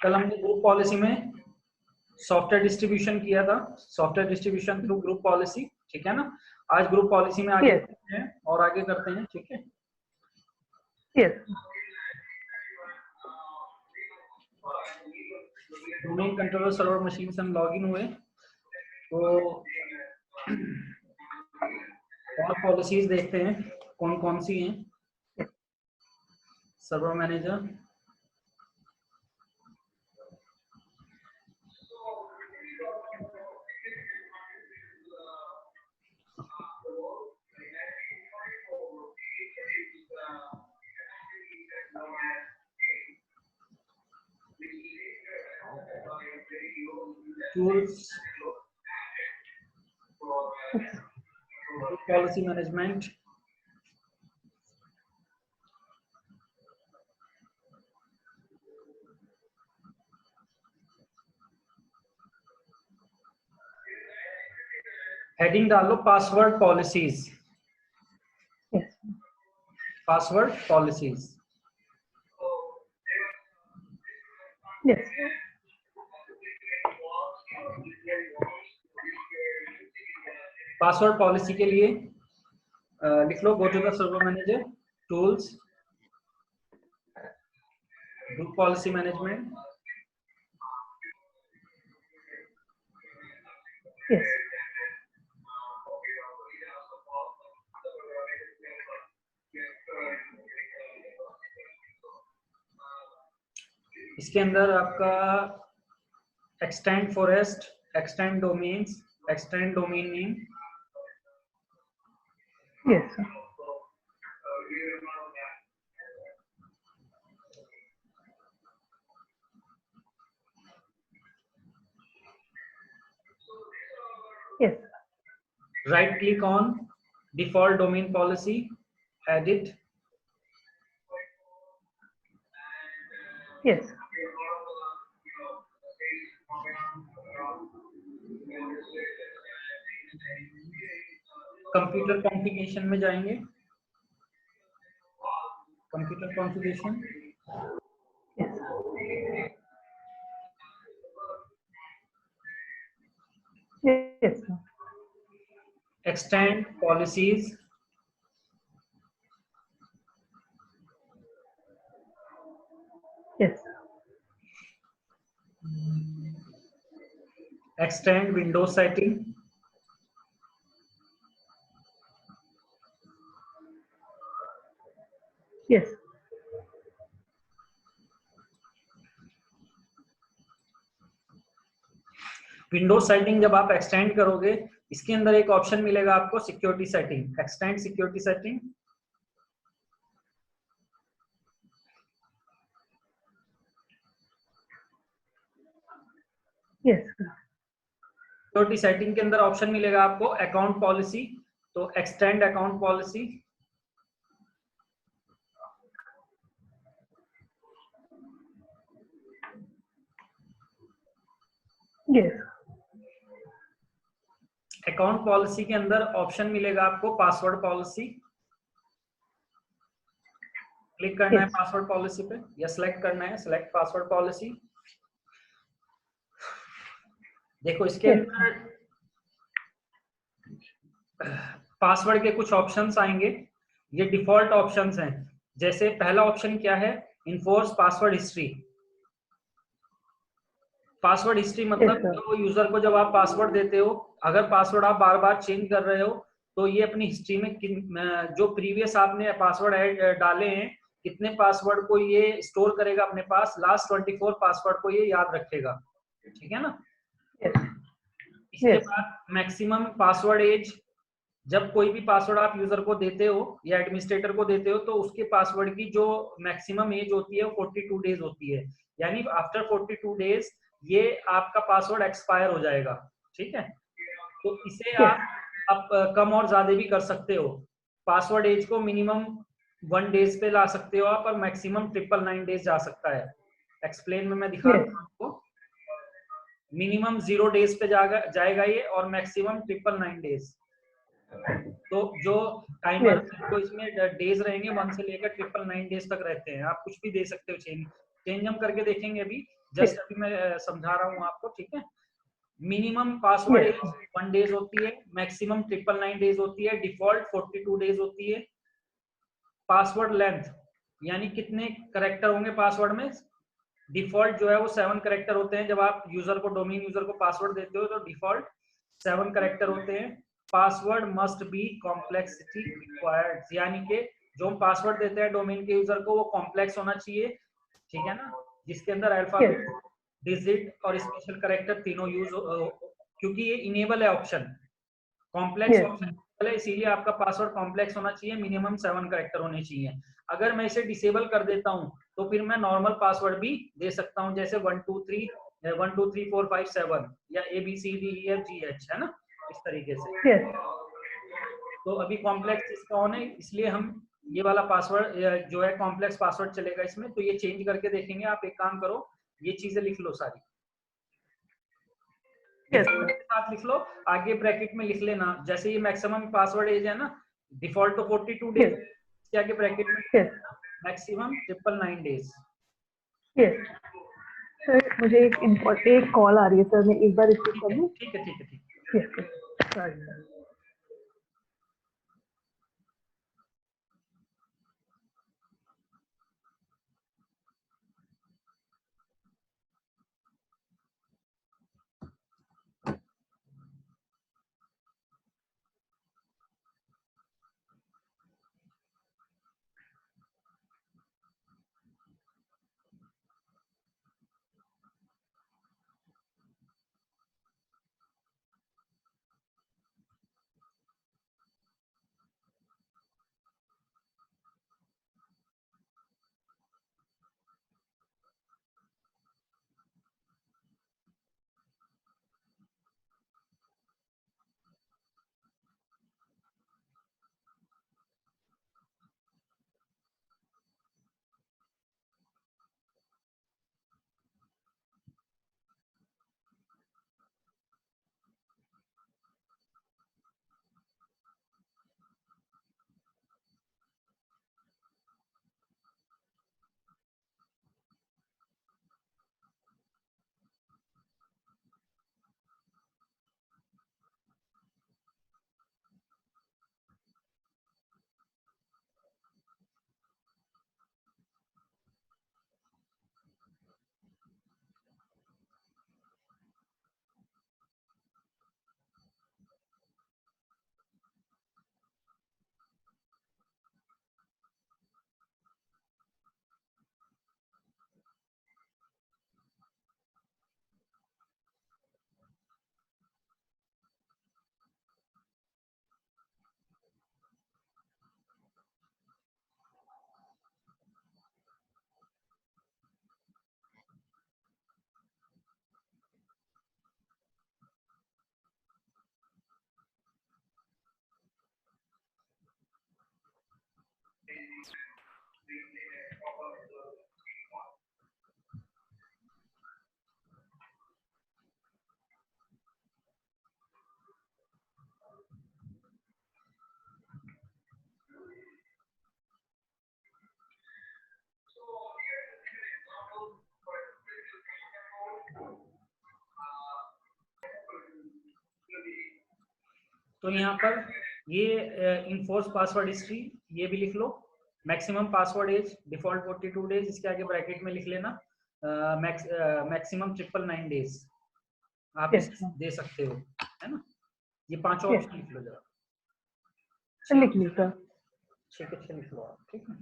कल हमने group policy में सॉफ्टवेयर डिस्ट्रीब्यूशन किया था, software distribution through group policy, ठीक है ना। आज ग्रुप पॉलिसी में आगे करते हैं और आगे करते हैं, ठीक है। डोमेन कंट्रोलर सर्वर मशीन से हम लॉग इन हुए, तो और पॉलिसीज देखते हैं कौन कौन सी हैं। Server manager, tools, policy management, heading डालो password policies, password policies. Password policy के लिए लिख लो, go to the server manager, tools, group policy management, इसके अंदर आपका extend forest, extend domains, extend domain name, right click on default domain policy, edit, computer configuration में जाएंगे, computer configuration, extend policies, extend Windows setting, Windows setting जब आप extend करोगे, इसके अंदर एक ऑप्शन मिलेगा आपको security setting, extend security setting, security setting के अंदर ऑप्शन मिलेगा आपको अकाउंट पॉलिसी, तो extend account policy, account policy के अंदर ऑप्शन मिलेगा आपको पासवर्ड पॉलिसी, क्लिक करना है पासवर्ड पॉलिसी पे या सिलेक्ट करना है, सिलेक्ट पासवर्ड पॉलिसी। देखो इसके अंदर पासवर्ड के कुछ ऑप्शंस आएंगे, ये डिफॉल्ट ऑप्शंस हैं। जैसे पहला ऑप्शन क्या है, enforce password history. Password history मतलब जो यूजर को जब आप पासवर्ड देते हो, अगर पासवर्ड आप बार बार चेंज कर रहे हो तो ये अपनी हिस्ट्री में जो प्रीवियस आपने पासवर्ड डाले हैं, कितने पासवर्ड को ये स्टोर करेगा अपने पास, लास्ट 24 पासवर्ड को ये याद रखेगा, ठीक है ना। इसके बाद मैक्सिमम पासवर्ड एज, जब कोई भी पासवर्ड आप यूजर को देते हो या एडमिनिस्ट्रेटर को देते हो तो उसके पासवर्ड की जो मैक्सिमम एज होती है वो 42 डेज होती है, यानी आफ्टर 42 डेज ये आपका पासवर्ड एक्सपायर हो जाएगा, ठीक है। तो इसे आप कम और ज्यादा भी कर सकते हो, पासवर्ड एज को मिनिमम 1 डेज पे ला सकते हो आप, और मैक्सिमम 999 डेज जा सकता है। एक्सप्लेन में मैं दिखा दूं आपको, मिनिमम 0 डेज पे जाएगा ये, और मैक्सिमम 999 डेज। तो जो टाइमर को इसमें डेज रहेंगे 1 से लेकर 999 डेज तक रहते हैं, आप कुछ भी दे सकते हो चेंज हम करके देखेंगे अभी। जस्ट अभी मैं समझा रहा हूँ आपको, ठीक है। मिनिमम पासवर्ड 1 डेज होती है, मैक्सिमम 999 डेज होती है, डिफॉल्ट 42 डेज होती है। पासवर्ड लेंथ यानी कितने करेक्टर होंगे पासवर्ड में, डिफॉल्ट जो है वो 7 करेक्टर होते हैं। जब आप यूजर को, डोमेन यूजर को पासवर्ड देते हो तो डिफॉल्ट 7 करेक्टर होते हैं। Password must be complexity required, यानी कि जो हम पासवर्ड देते हैं डोमेन के यूजर को वो कॉम्प्लेक्स होना चाहिए, ठीक है ना, जिसके अंदर अल्फाबेट, डिजिट और स्पेशल करेक्टर तीनों यूज, क्योंकि ये इनेबल है ऑप्शन, कॉम्प्लेक्स ऑप्शन है, इसीलिए आपका पासवर्ड कॉम्प्लेक्स होना चाहिए, मिनिमम 7 करेक्टर होने चाहिए। अगर मैं इसे डिसेबल कर देता हूं तो फिर मैं नॉर्मल पासवर्ड भी दे सकता हूं, जैसे 1 2 3 4 5 7 या ABCDEFGH, है ना, इस तरीके से। तो अभी कॉम्प्लेक्स इसका ऑन है, इसलिए हम ये वाला पासवर्ड जो है कॉम्प्लेक्स पासवर्ड चलेगा इसमें। तो ये चेंज करके देखेंगे। आप एक काम करो, ये चीजें लिख लो सारी, साथ लिख लो, आगे ब्रैकेट में लिख लेना। जैसे ये मैक्सिमम पासवर्ड एज है ना, डिफॉल्ट तो 42 डेज, इसके आगे ब्रैकेट में मैक्सिमम 999 डेज। सर मुझे एक कॉल आ रही है सर, मैं एक बार रिसीव कर लूं? ठीक है, ठीक है, ठीक है। तो यहाँ पर ये इनफोर्स पासवर्ड हिस्ट्री ये भी लिख लो। Maximum password age default 42 days, इसके आगे ब्रैकेट में लिख लेना मैक्सिमम 999 डेज आप दे सकते हो, है ना। ये पांचों ऑप्शन लिख लो जरा। लिख ली सर। ठीक है, लिख लो आप, ठीक है।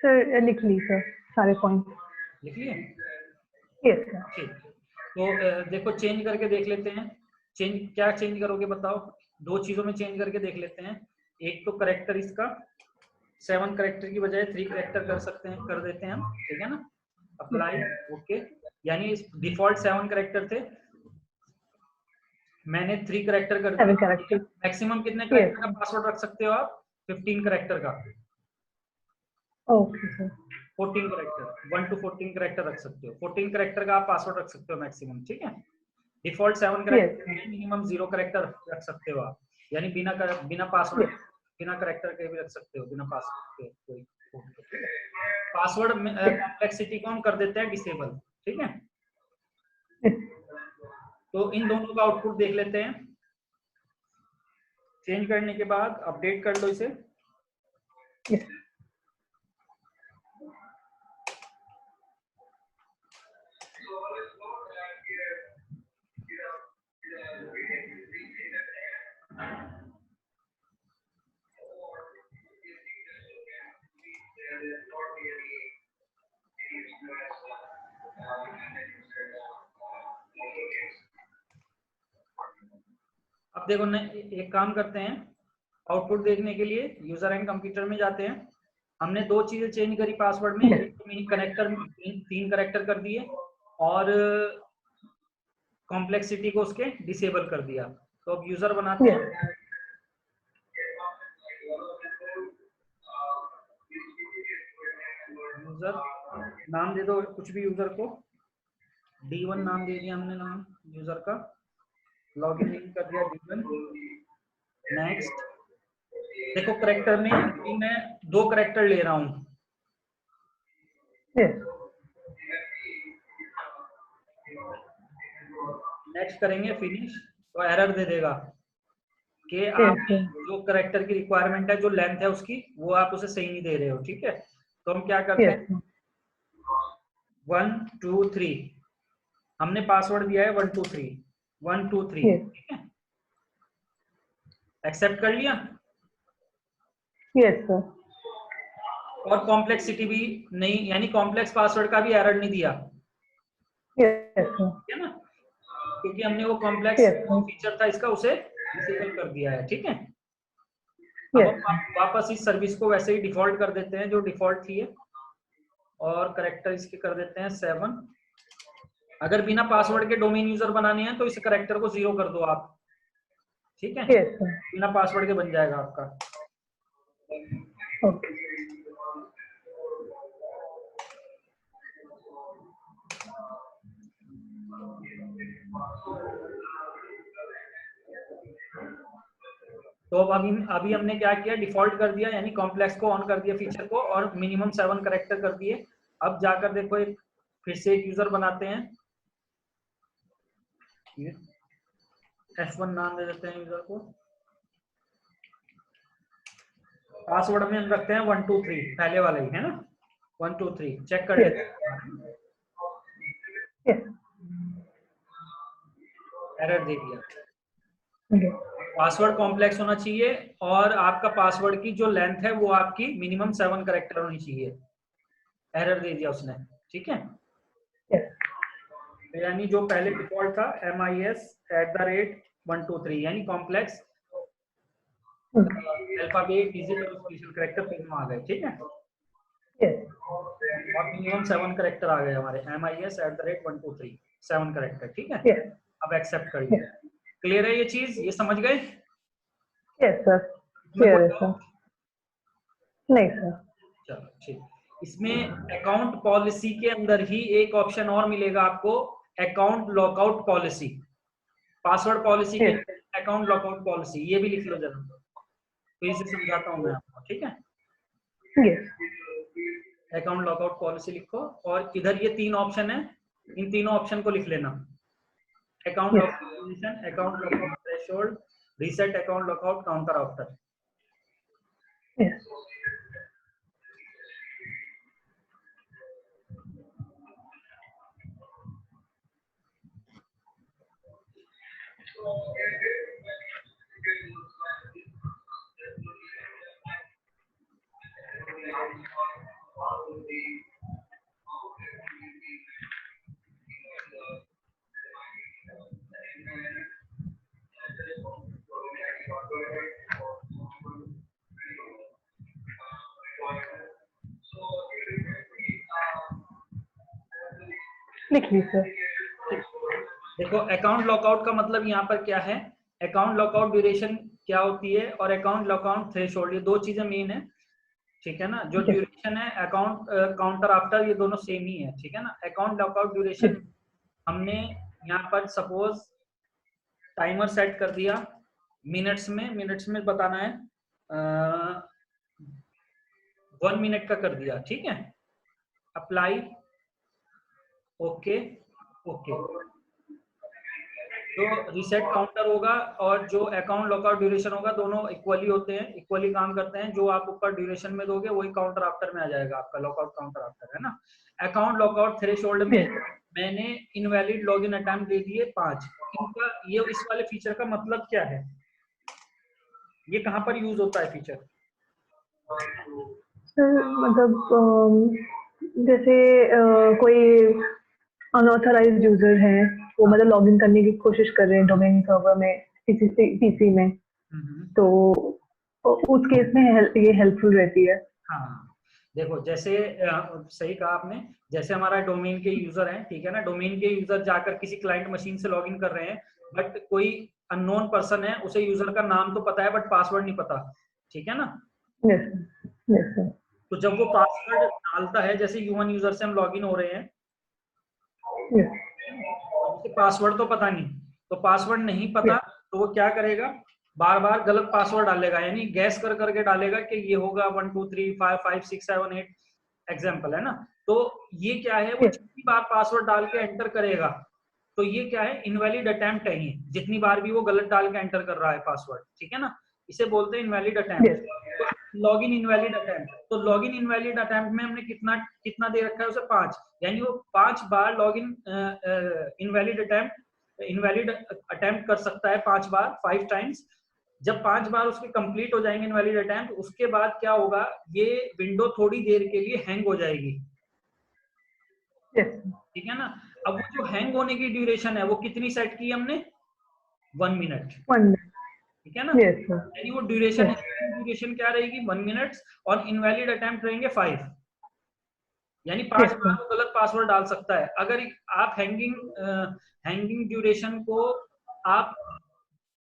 सर लिख ली सर, सारे पॉइंट लिख लिए? Yes sir. ठीक, तो देखो चेंज करके देख लेते हैं। क्या चेंज करोगे बताओ? 2 चीजों में चेंज करके देख लेते हैं। एक तो करेक्टर, इसका 7 करेक्टर की बजाय 3 करेक्टर कर सकते हैं, कर देते हैं हम, ठीक है ना। Apply, okay. यानी डिफॉल्ट 7 करेक्टर थे, मैंने 3 करेक्टर कर दिया। मैक्सिमम कितने करेक्टर का पासवर्ड रख सकते हो आप? 15 करेक्टर का। Okay sir. 14 character, 1 to 14 character रख सकते हो। 14 करेक्टर का आप पासवर्ड रख सकते हो मैक्सिमम, ठीक है। डिफॉल्ट 7 करेक्टर, मिनिमम 0 करेक्टर रख सकते हो आप। यानी बिना पासवर्ड, बिना करेक्टर के भी रख सकते हो, बिना पासवर्ड के कोई कोड के। पासवर्ड कॉम्प्लेक्सिटी कौन कर देते हैं? डिसेबल। ठीक है, तो इन दोनों का आउटपुट देख लेते हैं। चेंज करने के बाद अपडेट कर लो इसे। अब देखो न, एक काम करते हैं, आउटपुट देखने के लिए यूजर एंड कंप्यूटर में जाते हैं। हमने दो चीजें चेंज करी पासवर्ड में, कनेक्टर, 3 करेक्टर कर दिए और कॉम्प्लेक्सिटी को उसके डिसेबल कर दिया। तो अब यूजर बनाते हैं। यूजर नाम दे दो कुछ भी यूजर को, D1 नाम दे दिया हमने, नाम यूजर का। लॉगिन कर दिया D1। नेक्स्ट। देखो करेक्टर में मैं 2 करेक्टर ले रहा हूं। नेक्स्ट करेंगे फिनिश, तो एरर दे देगा कि आप जो करेक्टर की रिक्वायरमेंट है, जो लेंथ है उसकी, वो आप उसे सही नहीं दे रहे हो। ठीक है, तो हम क्या करते हैं, 1 2 3 हमने पासवर्ड दिया है 1 2 3 1 2 3। ठीक है, एक्सेप्ट कर लिया। Yes sir. और कॉम्प्लेक्सिटी भी नहीं, यानी कॉम्प्लेक्स पासवर्ड का भी एरर नहीं दिया। Yes sir. है ना, क्योंकि हमने वो कॉम्प्लेक्स फीचर था इसका, उसे डिसेबल कर दिया है। ठीक है, अब हम वापस इस सर्विस को वैसे ही डिफॉल्ट कर देते हैं जो डिफॉल्ट थी है, और करेक्टर इसके कर देते हैं 7। अगर बिना पासवर्ड के डोमेन यूजर बनाने हैं तो इस करेक्टर को 0 कर दो आप। ठीक है, बिना पासवर्ड के बन जाएगा आपका। ओके। तो अब अभी हमने क्या किया, डिफॉल्ट कर दिया, यानी कॉम्प्लेक्स को ऑन कर दिया फीचर को, और मिनिमम 7 करेक्टर कर दिए। अब जाकर देखो, एक फिर से एक यूजर बनाते हैं, F1 नाम दे देते हैं यूजर को। पासवर्ड में हम रखते हैं 1 2 3, पहले वाला ही है ना, 1 2 3। चेक कर लेते हैं, एरर दे दिया। पासवर्ड कॉम्प्लेक्स होना चाहिए और आपका पासवर्ड की जो लेंथ है वो आपकी मिनिमम 7 करेक्टर होनी चाहिए। एरर दे दिया उसने। ठीक है, यानी जो पहले डिफॉल्ट था MIS@123, यानी कॉम्प्लेक्स, अल्फाबेट, डिजिट और स्पेशल करेक्टर तीनों आ गए। ठीक है, और मिनिमम 7 करेक्टर आ गए हमारे, MIS@123, 7 करेक्टर। ठीक है, अब एक्सेप्ट कर लिया। क्लियर है ये चीज, ये समझ गए? यस सर, क्लियर है सर। नहीं सर। चलो ठीक। इसमें अकाउंट पॉलिसी के अंदर ही एक ऑप्शन और मिलेगा आपको, account lockout policy. Password policy के अकाउंट लॉकआउट पॉलिसी, ये भी लिख लो जरा, फिर से समझाता हूं मैं आपको। ठीक है, अकाउंट लॉकआउट पॉलिसी लिखो, और इधर ये 3 ऑप्शन है, इन तीनों ऑप्शन को लिख लेना। Account lockout position, account lockout threshold, reset account lockout counter after. लिख ली सर। देखो अकाउंट लॉकआउट का मतलब यहाँ पर क्या है, अकाउंट लॉकआउट ड्यूरेशन क्या होती है, और अकाउंट लॉकआउट थ्रेशोल्ड, ये 2 चीजें मेन है। ठीक है ना, जो ड्यूरेशन है, अकाउंट काउंटर आफ्टर, ये दोनों सेम ही है। ठीक है ना, अकाउंट लॉकआउट ड्यूरेशन हमने यहाँ पर सपोज टाइमर सेट कर दिया, मिनट्स में बताना है। 1 मिनट का कर दिया, ठीक है। Apply, okay okay. जो रीसेट काउंटर होगा और जो अकाउंट लॉकआउट ड्यूरेशन होगा दोनों इक्वली होते हैं, इक्वली काम करते हैं। जो आप ऊपर ड्यूरेशन में दोगे वही काउंटर आफ्टर में आ जाएगा, आपका लॉकआउट काउंटर आफ्टर, है ना। अकाउंट लॉकआउट थ्रेशोल्ड में मैंने इनवैलिड लॉगिन अटेम्प्ट दे दिए 5। इनका ये इस वाले फीचर का मतलब क्या है, ये कहाँ पर यूज होता है फीचर? सर मतलब जैसे कोई अनऑथराइज्ड यूजर है, वो मतलब लॉगिन करने की कोशिश कर रहे हैं डोमेन सर्वर में किसी पीसी में, तो उस केस में ये हेल्पफुल रहती है। हाँ देखो, जैसे सही कहा आपने, जैसे हमारा डोमेन के यूजर हैं, ठीक है ना, डोमेन के यूजर जाकर किसी क्लाइंट मशीन से लॉगिन कर रहे हैं, बट कोई अननोन पर्सन है, उसे यूजर का नाम तो पता है बट पासवर्ड नहीं पता, ठीक है ना। Yes sir. तो जब वो पासवर्ड डालता है, जैसे ह्यूमन यूजर से हम लॉगिन हो रहे हैं, अब उसे पासवर्ड तो पता नहीं, तो पासवर्ड नहीं पता तो वो क्या करेगा, बार बार गलत पासवर्ड डालेगा, यानी गैस कर करके डालेगा कि ये होगा 1 2 3 5 5 6 7 8 एग्जाम्पल, है ना। तो ये क्या है, वो जितनी बार पासवर्ड डाल के एंटर करेगा, तो ये क्या है, इनवैलिड अटेम्प्ट है ये, जितनी बार भी वो गलत डाल के एंटर कर रहा है पासवर्ड, ठीक है ना, इसे बोलते हैं इनवैलिड अटेम्प्ट। तो लॉगिन इनवैलिड अटेम्प्ट, तो लॉगिन इनवैलिड अटेम्प्ट में हमने कितना कितना दे रखा है उसे, 5, यानी वो 5 बार लॉगिन इनवैलिड अटेम्प्ट कर सकता है, 5 बार, 5 टाइम्स। जब 5 बार उसके कंप्लीट हो जाएंगे इनवैलिड अटेम्प्ट, उसके बाद क्या होगा, ये विंडो थोड़ी देर के लिए हैंग हो जाएगी, ठीक है ना। अब वो जो हैंग होने की ड्यूरेशन है वो कितनी सेट की हमने, 1 मिनट, ठीक है ना। यानी वो ड्यूरेशन क्या रहेगी, 1 मिनट, और इनवैलिड अटेम्प्ट रहेंगे 5, यानी 5 बार वो गलत पासवर्ड डाल सकता है। अगर आप हैंगिंग ड्यूरेशन को आप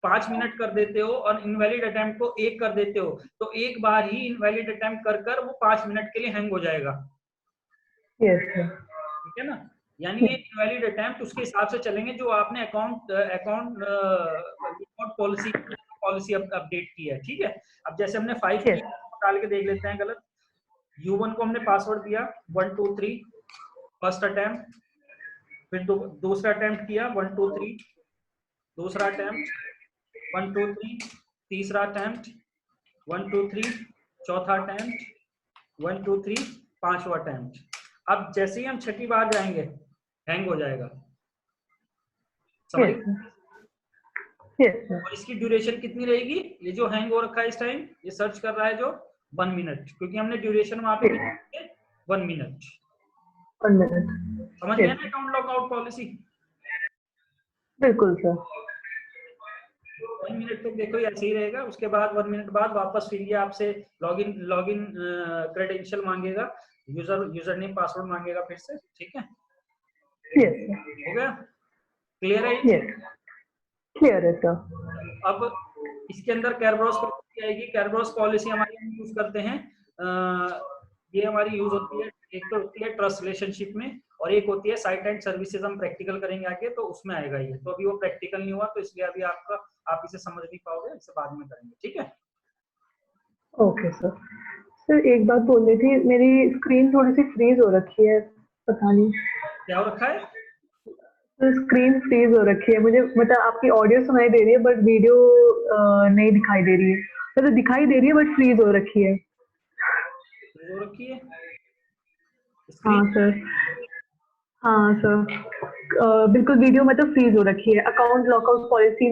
5 मिनट कर देते हो और इनवैलिड अटेम्प्ट को 1 कर देते हो, तो एक बार ही इनवैलिड अटेम्प्ट कर कर वो 5 मिनट के लिए हैंग हो जाएगा, ठीक है ना। यानी ये इनवैलिड अटेम्प्ट उसके हिसाब से चलेंगे जो आपने अकाउंट पॉलिसी अपडेट की है, ठीक है। अब जैसे हमने 5 की डाल के देख लेते हैं गलत। U1 को हमने पासवर्ड दिया 1 2 3 फर्स्ट अटेम्प्ट, फिर दूसरा अटेम्प्ट किया 1 2 3, दूसरा अटेम्प्ट 1 2 3, तीसरा अटेम्प्ट 1 2 3, चौथा अटेम्प्ट 1 2 3, पांचवा अटेम्प्ट। अब जैसे ही हम छठी बार जाएंगे हैंग हो जाएगा, समझ गए। और इसकी ड्यूरेशन कितनी रहेगी, ये जो हैंग हो रखा है इस टाइम, ये सर्च कर रहा है जो 1 मिनट, क्योंकि हमने ड्यूरेशन वहां पे 1 मिनट, समझ गए ना अकाउंट लॉकआउट पॉलिसी। बिल्कुल सर। 1 मिनट तक देखो ये ऐसे ही रहेगा, उसके बाद 1 मिनट बाद वापस फिर ये आपसे लॉगिन क्रेडेंशियल मांगेगा, यूजर नेम पासवर्ड मांगेगा फिर से, ठीक है। हो गया, क्लियर है ये? क्लियर है सर। अब इसके अंदर कैरब्रॉस पॉलिसी आएगी। कैरब्रॉस पॉलिसी हमारी हम यूज करते हैं, ये हमारी यूज होती है, एक तो होती है ट्रस्ट रिलेशनशिप में, और एक होती है साइट एंड सर्विसेज, हम प्रैक्टिकल करेंगे आगे तो उसमें आएगा ये। तो अभी वो प्रैक्टिकल नहीं हुआ तो इसलिए अभी आप इसे समझ नहीं पाओगे, इसे बाद में करेंगे, ठीक है। Okay sir. सर एक बात बोल रही थी, मेरी स्क्रीन थोड़ी सी फ्रीज हो रखी है, पता नहीं क्या हो रखा है। तो स्क्रीन फ्रीज हो रखी है मुझे, मतलब आपकी ऑडियो सुनाई दे रही है बट वीडियो नहीं दिखाई दे रही है, मतलब दिखाई दे रही है बट फ्रीज हो रखी है। हो रखी है हाँ सर। हाँ सर, बिल्कुल वीडियो मतलब फ्रीज हो रखी है। Account lockout policy,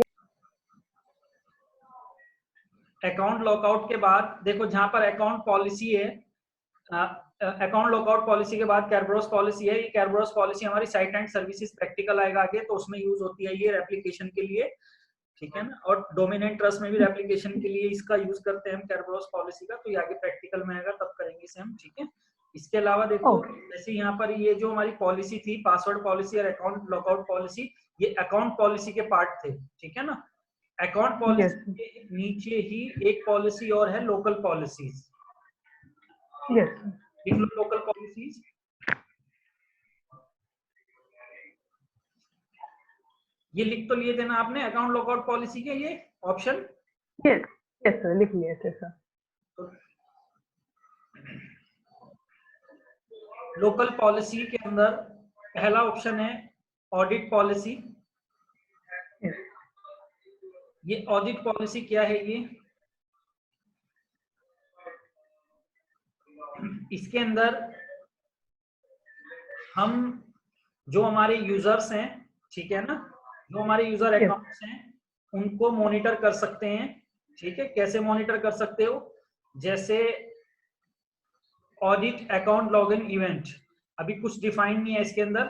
account lockout के बाद देखो जहां पर अकाउंट पॉलिसी है, अकाउंट लॉकआउट पॉलिसी के बाद कैरब्रॉस पॉलिसी है। ये कैरब्रॉस पॉलिसी हमारी साइट एंड सर्विसेज प्रैक्टिकल आएगा आगे, तो उसमें यूज होती है ये रेप्लिकेशन के लिए, ठीक है ना। और डोमेन एंड ट्रस्ट में भी रेप्लिकेशन के लिए इसका यूज करते हैं हम कैरब्रॉस पॉलिसी का, तो ये आगे प्रैक्टिकल में आएगा तब करेंगे इसे हम, ठीक है। इसके अलावा देखो जैसे यहाँ पर ये जो हमारी पॉलिसी थी, पासवर्ड पॉलिसी और अकाउंट लॉकआउट पॉलिसी, ये अकाउंट पॉलिसी के पार्ट थे, ठीक है ना। अकाउंट पॉलिसी के नीचे ही एक पॉलिसी और है, लोकल पॉलिसीज। लिख लो लोकल पॉलिसीज। ये लिख तो लिए थे ना आपने अकाउंट लॉकआउट पॉलिसी के ये ऑप्शन, यस यस सर, लिख लिया थे सर। लोकल पॉलिसी के अंदर पहला ऑप्शन है ऑडिट पॉलिसी। ये ऑडिट पॉलिसी क्या है? ये इसके अंदर हम जो हमारे यूजर्स हैं, ठीक है ना, जो हमारे यूजर अकाउंट्स हैं उनको मॉनिटर कर सकते हैं। ठीक है, कैसे मॉनिटर कर सकते हो? जैसे ऑडिट अकाउंट लॉगिन इवेंट, अभी कुछ डिफाइन नहीं है इसके अंदर।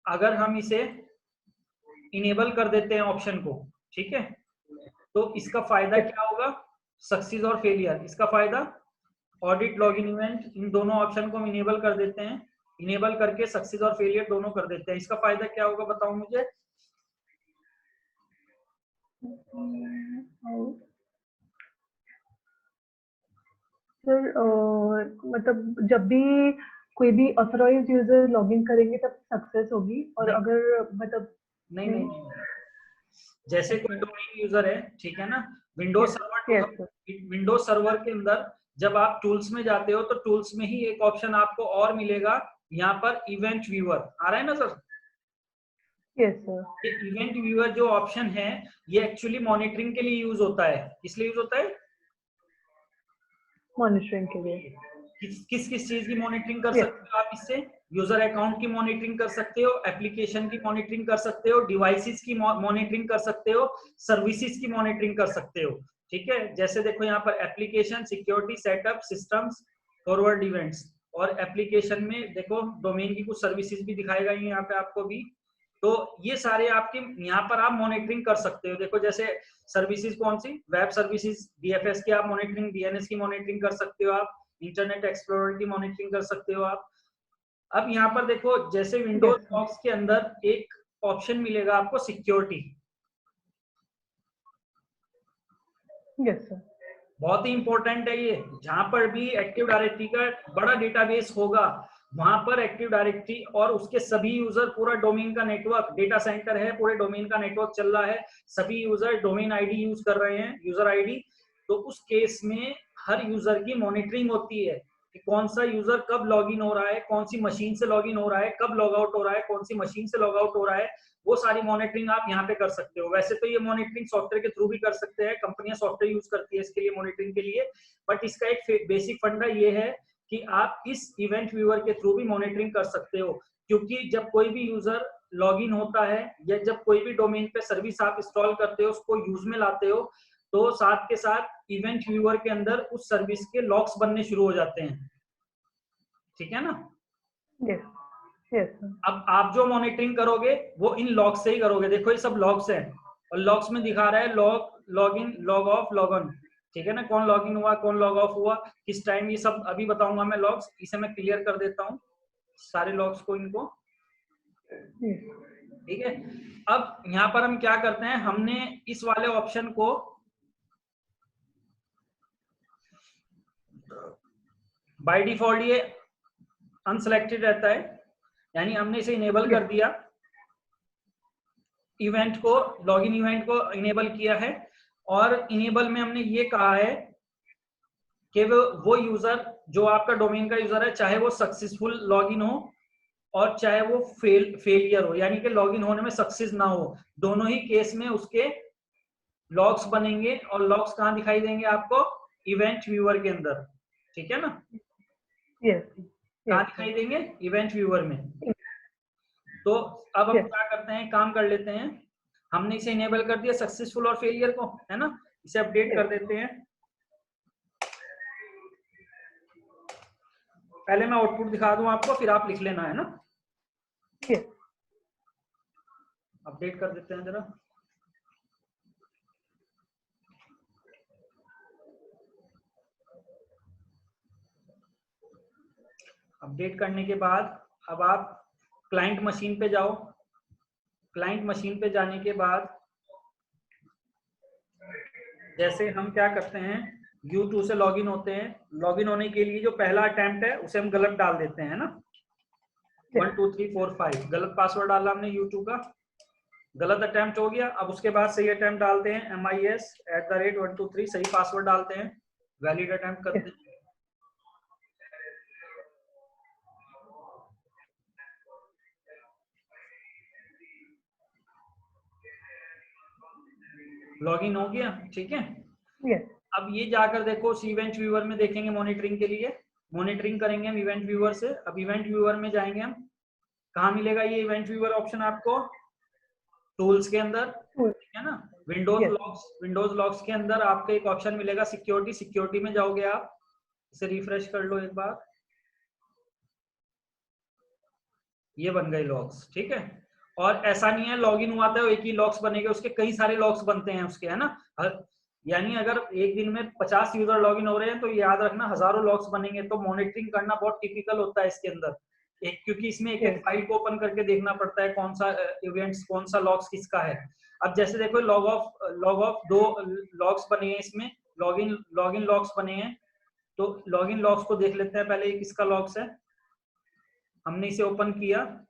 अगर हम इसे इनेबल कर देते हैं ऑप्शन को, ठीक है, तो इसका फायदा क्या होगा? सक्सेस और फेलियर। इसका फायदा ऑडिट लॉगिन इवेंट, इन दोनों ऑप्शन को हम इनेबल कर देते हैं। इनेबल करके सक्सेस और फेलियर दोनों कर देते हैं। इसका फायदा क्या होगा बताओ मुझे। सर मतलब जब भी कोई भी ऑथराइज्ड यूजर लॉगिन करेंगे तब सक्सेस होगी, और नहीं, अगर मतलब नहीं, जैसे कोई डोमेन यूजर है, ठीक है ना, विंडोज सर्वर, विंडोज सर्वर के अंदर जब आप टूल्स में जाते हो तो टूल्स में ही एक ऑप्शन आपको और मिलेगा, यहाँ पर इवेंट व्यूअर आ रहा है ना सर। Yes sir. ये इवेंट व्यूअर जो ऑप्शन है ये एक्चुअली मॉनिटरिंग के लिए यूज होता है। किस लिए यूज होता है? मॉनिटरिंग के लिए। किस किस चीज की मॉनिटरिंग कर सकते हो आप इससे? यूजर अकाउंट की मॉनिटरिंग कर सकते हो, एप्लीकेशन की मॉनिटरिंग कर सकते हो, डिवाइसेस की मॉनिटरिंग कर सकते हो, सर्विसेज की मॉनिटरिंग कर सकते हो। ठीक है, जैसे देखो यहाँ पर application, security, setup, systems, forward events, और एप्लीकेशन में देखो डोमेन की कुछ सर्विसेज भी दिखाई गई है यहाँ पे आपको भी। तो ये सारे आपके यहाँ पर आप मॉनिटरिंग कर सकते हो। देखो जैसे सर्विसेज कौन सी, वेब सर्विसेज, डीएफएस की आप मॉनिटरिंग, डीएनएस की मॉनिटरिंग कर सकते हो आप, इंटरनेट एक्सप्लोरर की मॉनिटरिंग कर सकते हो आप। अब यहाँ पर देखो जैसे विंडोज बॉक्स के अंदर एक ऑप्शन मिलेगा आपको सिक्योरिटी। Yes sir. बहुत ही इंपॉर्टेंट है ये। जहां पर भी एक्टिव डायरेक्टरी का बड़ा डेटाबेस होगा वहां पर एक्टिव डायरेक्टरी और उसके सभी यूजर, पूरा डोमेन का नेटवर्क, डेटा सेंटर है, पूरे डोमेन का नेटवर्क चल रहा है, सभी यूजर डोमेन आईडी यूज कर रहे हैं, यूजर आईडी। तो उस केस में हर यूजर की मॉनिटरिंग होती है कि कौन सा यूजर कब लॉगिन हो रहा है, कौन सी मशीन से लॉगिन हो रहा है, कब लॉग आउट हो रहा है, कौन सी मशीन से लॉग आउट हो रहा है। वो सारी मॉनिटरिंग आप यहाँ पे कर सकते हो। वैसे तो ये मॉनिटरिंग सॉफ्टवेयर के थ्रू भी कर सकते हैं, कंपनियां सॉफ्टवेयर यूज करती है इसके लिए, मॉनिटरिंग के लिए। बट इसका एक बेसिक फंडा ये है कि आप इस इवेंट व्यूअर के थ्रू भी मॉनिटरिंग कर सकते हो। क्योंकि जब कोई भी यूजर लॉगिन होता है या जब कोई भी डोमेन पे सर्विस आप इंस्टॉल करते हो, उसको यूज में लाते हो, तो साथ के साथ इवेंट व्यूअर के अंदर उस सर्विस के लॉग्स बनने शुरू हो जाते हैं। ठीक है ना? Yes yes. अब आप जो मॉनिटरिंग करोगे वो इन लॉग्स से ही करोगे। देखो ये सब लॉग्स हैं और लॉग्स में दिखा रहा है log, login, log of, log on. ठीक है ना, कौन लॉगिन हुआ, कौन लॉग ऑफ हुआ, किस टाइम, ये सब अभी बताऊंगा मैं लॉग्स। इसे मैं क्लियर कर देता हूँ सारे लॉग्स को, इनको। ठीक है, अब यहाँ पर हम क्या करते हैं, हमने इस वाले ऑप्शन को बाय डिफॉल्ट ये अनसेलेक्टेड रहता है, यानी हमने इसे इनेबल कर दिया, इवेंट को, लॉगिन इवेंट को इनेबल किया है। और इनेबल में हमने ये कहा है कि वो यूजर जो आपका डोमेन का यूजर है, चाहे वो सक्सेसफुल लॉगिन हो और चाहे वो फेलियर हो, यानी कि लॉगिन होने में सक्सेस ना हो, दोनों ही केस में उसके लॉग्स बनेंगे। और लॉग्स कहाँ दिखाई देंगे आपको? इवेंट व्यूअर के अंदर। ठीक है ना? कहाँ दिखाई देंगे? इवेंट व्यूअर में। तो अब हम क्या करते हैं, काम कर लेते हैं। हमने इसे इनेबल कर दिया सक्सेसफुल और फेलियर को, है ना? इसे अपडेट कर देते हैं। पहले मैं आउटपुट दिखा दूं आपको, फिर आप लिख लेना, है ना? अपडेट कर देते हैं जरा। अपडेट करने के बाद अब आप क्लाइंट मशीन पे जाओ। क्लाइंट मशीन पे जाने के बाद जैसे हम क्या करते हैं, U2 से लॉगिन होते हैं। लॉगिन होने के लिए जो पहला अटेम्प्ट है उसे हम गलत डाल देते हैं ना, 1 2 3 4 5 गलत पासवर्ड डाला हमने U2 का। गलत अटेम्प्ट हो गया। अब उसके बाद सही अटेम्प्ट डालते हैं, MIS@123 सही पासवर्ड डालते हैं, वैलिड अटेम्प्ट करते हैं। लॉगिन हो गया, ठीक है। yes, अब ये जाकर देखो उस इवेंट व्यूअर में देखेंगे मॉनिटरिंग के लिए, मॉनिटरिंग करेंगे हम इवेंट व्यूअर से। अब इवेंट व्यूअर में जाएंगे हम, कहाँ मिलेगा ये इवेंट व्यूअर ऑप्शन आपको? टूल्स के अंदर, ठीक है ना। विंडोज लॉक्स के अंदर आपको एक ऑप्शन मिलेगा सिक्योरिटी, सिक्योरिटी में जाओगे आप, इसे रिफ्रेश कर लो एक बार, ये बन गए लॉग्स, ठीक है। और ऐसा नहीं है लॉगिन हुआ था एक ही लॉग्स बनेंगे, उसके कई सारे लॉग्स बनते हैं उसके, है ना। यानी अगर एक दिन में 50 यूजर लॉगिन हो रहे हैं तो याद रखना हजारों लॉग्स बनेंगे। तो मॉनिटरिंग करना बहुत टिपिकल होता है इसके अंदर, क्योंकि इसमें एक एक फाइल को ओपन करके देखना पड़ता है कौन सा इवेंट्स, कौन सा लॉग्स किसका है। अब जैसे देखो लॉग ऑफ 2 लॉग्स बने हैं इसमें, लॉगिन लॉग्स बने हैं। तो लॉगिन लॉग्स को देख लेते हैं पहले, ये किसका लॉग्स है। हमने इसे ओपन किया,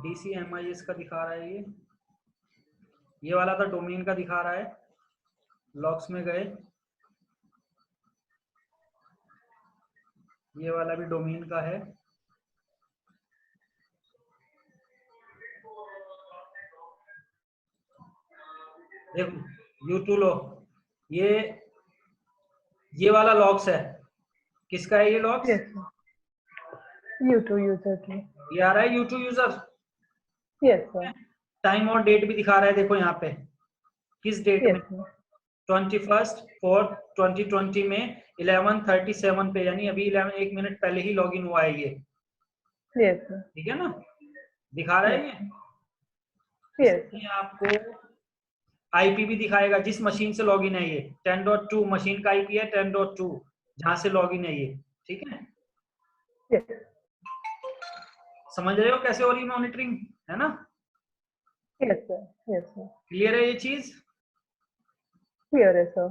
DCMIS का दिखा रहा है, ये वाला था डोमेन का दिखा रहा है। लॉग्स में गए, ये वाला भी डोमेन का है। देखो U2 लो, ये वाला लॉग्स है, किसका है ये लॉग्स? yes, U2 यूजर की, ये आ रहा है U2 user. yes sir, time और डेट भी दिखा रहा है, देखो यहाँ पे किस डेट में, yes sir, 21/4/2020 में 11:37 पे, यानी अभी 1 मिनट पहले ही लॉगिन हुआ है ये, yes sir, ठीक है ना। दिखा रहा है yes, ये, yes sir, इसमें आपको आईपी भी दिखाएगा जिस मशीन से लॉगिन है ये, 10.2 मशीन का आईपी है, 10.2 जहां से लॉगिन है ये, ठीक है। yes, समझ रहे हो कैसे हो रही मॉनिटरिंग, है ना। yes sir, yes sir, clear है ये चीज? clear है sir,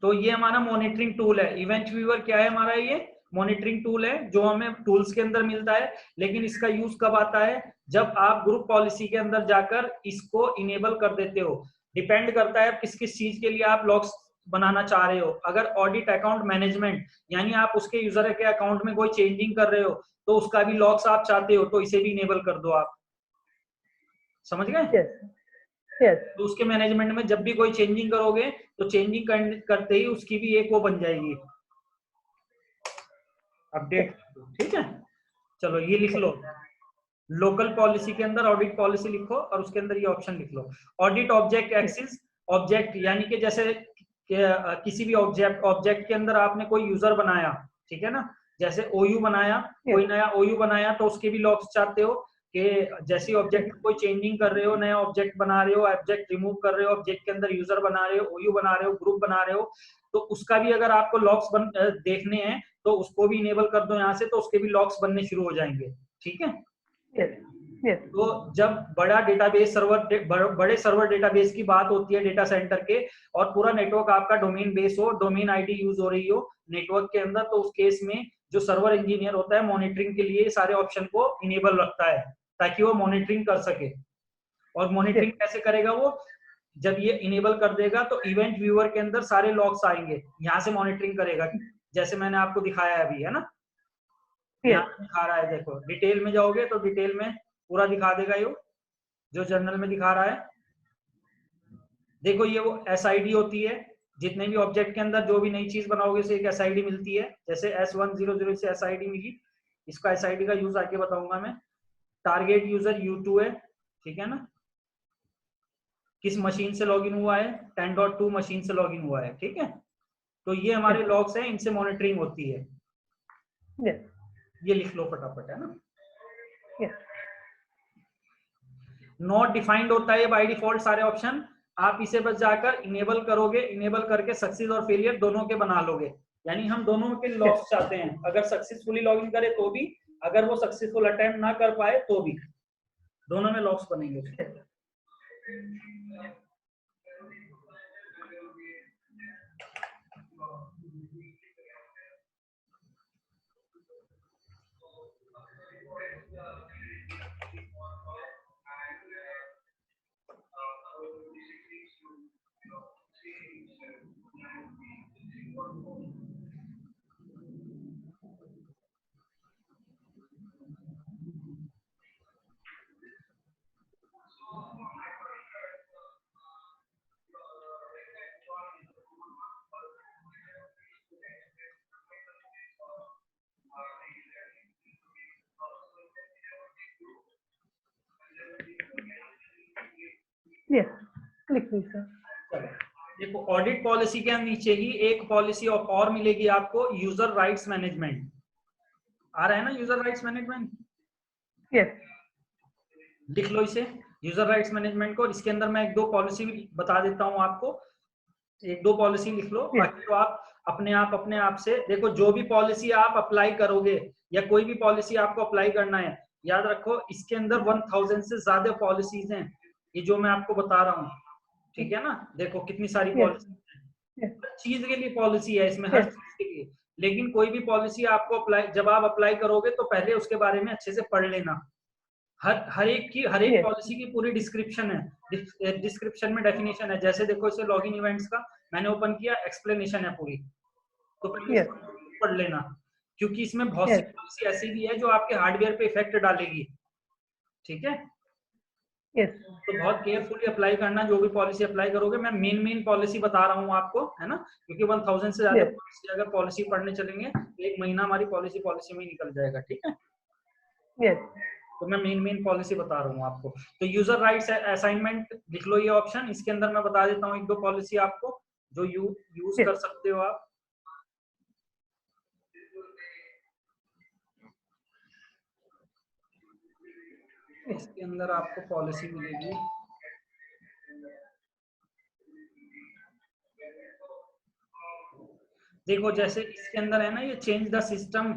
तो ये हमारा मॉनिटरिंग टूल है। इवेंट व्यूअर क्या है हमारा? ये मॉनिटरिंग टूल है जो हमें टूल्स के अंदर मिलता है। लेकिन इसका यूज कब आता है? जब आप ग्रुप पॉलिसी के अंदर जाकर इसको इनेबल कर देते हो। डिपेंड करता है किस किस चीज के लिए आप लॉग्स बनाना चाह रहे हो। अगर ऑडिट अकाउंट मैनेजमेंट, यानी आप उसके यूजर के अकाउंट में कोई चेंजिंग कर रहे हो तो उसका भी लॉग्स आप चाहते हो, तो इसे भी इनेबल कर दो आप। समझ गए? yes, yes, तो उसके मैनेजमेंट में जब भी कोई चेंजिंग करोगे तो चेंजिंग करते ही उसकी भी एक वो बन जाएगी, अपडेट, ठीक है। चलो ये लिख लो, लोकल पॉलिसी के अंदर ऑडिट पॉलिसी लिखो और उसके अंदर ये ऑप्शन लिख लो, ऑडिट ऑब्जेक्ट एक्सेस। ऑब्जेक्ट यानी कि जैसे किसी भी ऑब्जेक्ट के अंदर आपने कोई यूजर बनाया, ठीक है ना। जैसे ओयू बनाया, कोई नया ओयू बनाया तो उसके भी लॉग्स चाहते हो कि जैसे ऑब्जेक्ट में कोई चेंजिंग कर रहे हो, नया ऑब्जेक्ट बना रहे हो, ऑब्जेक्ट रिमूव कर रहे हो, ऑब्जेक्ट के अंदर यूजर बना रहे हो, ओयू बना रहे हो, ग्रुप बना रहे हो, तो उसका भी अगर आपको लॉग्स देखने हैं तो उसको भी इनेबल कर दो यहाँ से, तो उसके भी लॉग्स बनने शुरू हो जाएंगे, ठीक है। yes, yes, तो जब बड़ा डेटाबेस सर्वर, बड़े सर्वर डेटाबेस की बात होती है डेटा सेंटर के, और पूरा नेटवर्क आपका डोमेन बेस हो, डोमेन आईडी यूज हो रही हो नेटवर्क के अंदर, तो उस केस में जो सर्वर इंजीनियर होता है मॉनिटरिंग के लिए सारे ऑप्शन को इनेबल रखता है ताकि वो मॉनिटरिंग कर सके। और मॉनिटरिंग कैसे करेगा वो? जब ये इनेबल कर देगा तो इवेंट व्यूअर के अंदर सारे लॉग्स आएंगे, यहाँ से मॉनिटरिंग करेगा, जैसे मैंने आपको दिखाया अभी, है ना। yes, यहाँ दिखा रहा है, देखो डिटेल में जाओगे तो डिटेल में पूरा दिखा देगा ये, जो जर्नल में दिखा रहा है। देखो ये वो SID होती है, जितने भी ऑब्जेक्ट के अंदर जो भी नई चीज बनाओगे उसे एक SID मिलती है। जैसे S100 से SID मिली, इसका SID का यूज आके बताऊंगा मैं। टारगेट यूजर U2 है, ठीक है ना। किस मशीन से लॉगिन हुआ है? 10.2 मशीन से लॉगिन हुआ है, ठीक है। तो ये हमारे लॉग्स हैं, इनसे मॉनिटरिंग होती है। yes, ये लिख लो फटाफट, है ना। yes, नॉट डिफाइंड होता है बाय डिफॉल्ट सारे ऑप्शन, आप इसे बस जाकर इनेबल करोगे, इनेबल करके सक्सेस और फेलियर दोनों के बना लोगे। यानी हम दोनों के लॉग्स चाहते हैं, अगर सक्सेसफुली लॉगिन करे तो भी, अगर वो सक्सेसफुल अटेम्प्ट ना कर पाए तो भी, दोनों में लॉग्स बनेंगे उसके। Yes, click please sir. चलो देखो, ऑडिट पॉलिसी के नीचे ही एक पॉलिसी और मिलेगी आपको, यूजर राइट्स मैनेजमेंट। आ रहा है ना यूजर राइट्स मैनेजमेंट? Yes, लिख लो इसे, यूजर राइट्स मैनेजमेंट को। इसके अंदर मैं एक दो पॉलिसी बता देता हूँ आपको, एक दो पॉलिसी लिख लो। yes, बाकी तो आप अपने आप से देखो, जो भी पॉलिसी आप अप्लाई करोगे या कोई भी पॉलिसी आपको अप्लाई करना है, याद रखो इसके अंदर 1000 से ज्यादा पॉलिसीज हैं, ये जो मैं आपको बता रहा हूँ, ठीक है ना? देखो कितनी सारी yes, पॉलिसी, yes, हर चीज के लिए पॉलिसी है इसमें, हर yes, चीज के लिए। लेकिन कोई भी पॉलिसी आपको अप्लाई, जब आप अप्लाई करोगे तो पहले उसके बारे में अच्छे से पढ़ लेना। हर एक yes, पॉलिसी की पूरी डिस्क्रिप्शन है, डिस्क्रिप्शन में डेफिनेशन है। जैसे देखो इसे लॉगिन इवेंट्स का मैंने ओपन किया, एक्सप्लेनेशन है पूरी, तो पहले yes, इसको पढ़ लेना, क्योंकि इसमें बहुत सी yes, पॉलिसी ऐसी भी है जो आपके हार्डवेयर पे इफेक्ट डालेगी, ठीक है? yes, तो बहुत केयरफुली अप्लाई करना, जो भी पॉलिसी अप्लाई करोगे। मैं मेन पॉलिसी बता रहा हूँ आपको, है ना? क्योंकि 1000 से ज्यादा yes, पॉलिसी, अगर पॉलिसी पढ़ने चलेंगे तो एक महीना हमारी पॉलिसी में निकल जाएगा, ठीक है? yes, तो मैं मेन पॉलिसी बता रहा हूँ आपको। तो यूजर राइट्स असाइनमेंट लिख लो, ये ऑप्शन। इसके अंदर मैं बता देता हूँ एक दो पॉलिसी आपको जो यूज yes, कर सकते हो आप। इसके अंदर आपको पॉलिसी मिलेगी, देखो जैसे इसके अंदर है ना, ये change the system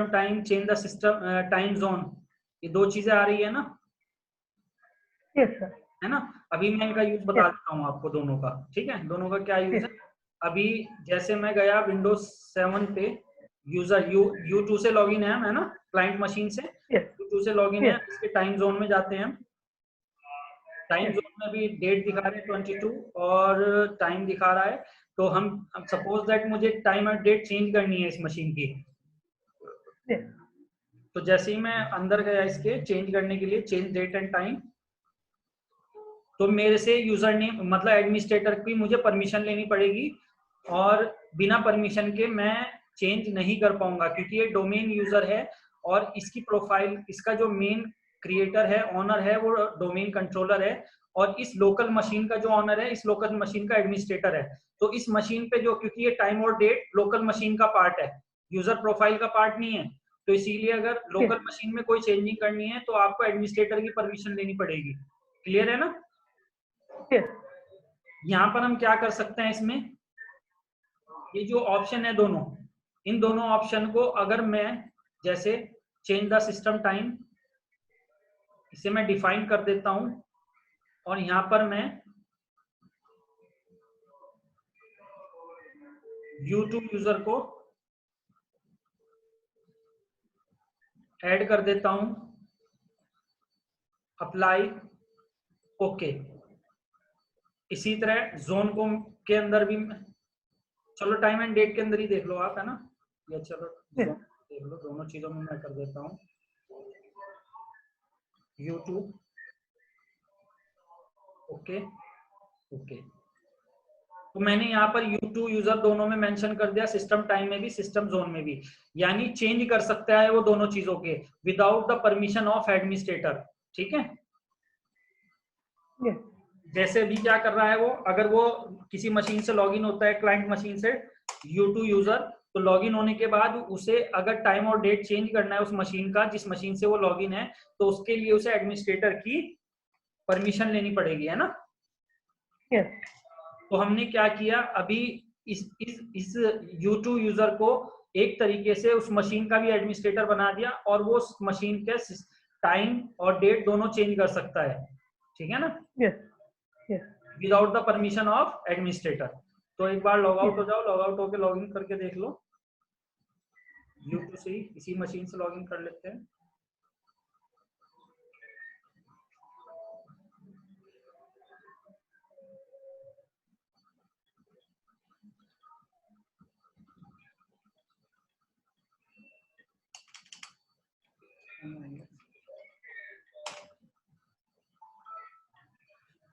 time, change the system time zone, ये दो चीजें आ रही है ना, yes sir, है ना? अभी मैं इनका यूज बता yes, देता हूँ आपको दोनों का, ठीक है? दोनों का क्या यूज yes, है। अभी जैसे मैं गया विंडोज 7 पे, यूजर U2 से लॉगिन है ना, क्लाइंट मशीन से yes, U2 से लॉगिन है। yes, इसके टाइम जोन में जाते हैं, टाइम yes, जोन में भी डेट दिखा रहे हैं 22 और टाइम दिखा रहा है। तो हम सपोज दैट मुझे टाइम और डेट चेंज करनी है इस मशीन की, yes, तो जैसे ही मैं अंदर गया इसके चेंज करने के लिए, चेंज डेट एंड टाइम, तो मेरे से यूजर नेम मतलब एडमिनिस्ट्रेटर की मुझे परमिशन लेनी पड़ेगी, और बिना परमिशन के मैं चेंज नहीं कर पाऊंगा, क्योंकि ये डोमेन यूजर है और इसकी प्रोफाइल, इसका जो मेन क्रिएटर है, ऑनर है, वो डोमेन कंट्रोलर है, और इस लोकल मशीन का जो ऑनर है, इस लोकल मशीन का एडमिनिस्ट्रेटर है। तो इस मशीन पे जो, क्योंकि ये टाइम और डेट लोकल मशीन का पार्ट है, यूजर प्रोफाइल का पार्ट नहीं है, तो इसीलिए अगर yes, लोकल मशीन में कोई चेंजिंग करनी है तो आपको एडमिनिस्ट्रेटर की परमिशन लेनी पड़ेगी। क्लियर है ना? yes, यहाँ पर हम क्या कर सकते हैं इसमें, ये जो ऑप्शन है दोनों, इन दोनों ऑप्शन को अगर मैं जैसे चेंज द सिस्टम टाइम, इसे मैं डिफाइन कर देता हूं, और यहां पर मैं U2 यूजर को ऐड कर देता हूं, अप्लाई, ओके। इसी तरह जोन को के अंदर भी, चलो टाइम एंड डेट के अंदर ही देख लो आप, है ना? या चलो yes, जोन देख लो, दोनों चीजों में मैं कर देता हूँ U2, ओके ओके। तो मैंने यहाँ पर U2 यूजर दोनों में मेंशन कर दिया, सिस्टम टाइम में भी, सिस्टम जोन में भी, यानी चेंज कर सकता है वो दोनों चीजों के without the permission of administrator, ठीक है? yes, जैसे अभी क्या कर रहा है वो, अगर वो किसी मशीन से लॉगिन होता है, क्लाइंट मशीन से, U2 यूजर, तो लॉगिन होने के बाद उसे अगर टाइम और डेट चेंज करना है उस मशीन का, जिस मशीन से वो लॉगिन है, तो उसके लिए उसे एडमिनिस्ट्रेटर की परमिशन लेनी पड़ेगी, है ना? yes, तो हमने क्या किया अभी, इस U2 यूजर को एक तरीके से उस मशीन का भी एडमिनिस्ट्रेटर बना दिया, और वो उस मशीन के टाइम और डेट दोनों चेंज कर सकता है, ठीक है ना, yes, yes, without the permission of administrator. तो एक बार लॉग आउट yes, हो जाओ, लॉग आउट होकर लॉग इन करके देख लो। U2 से ही, इसी मशीन से लॉग इन कर लेते हैं।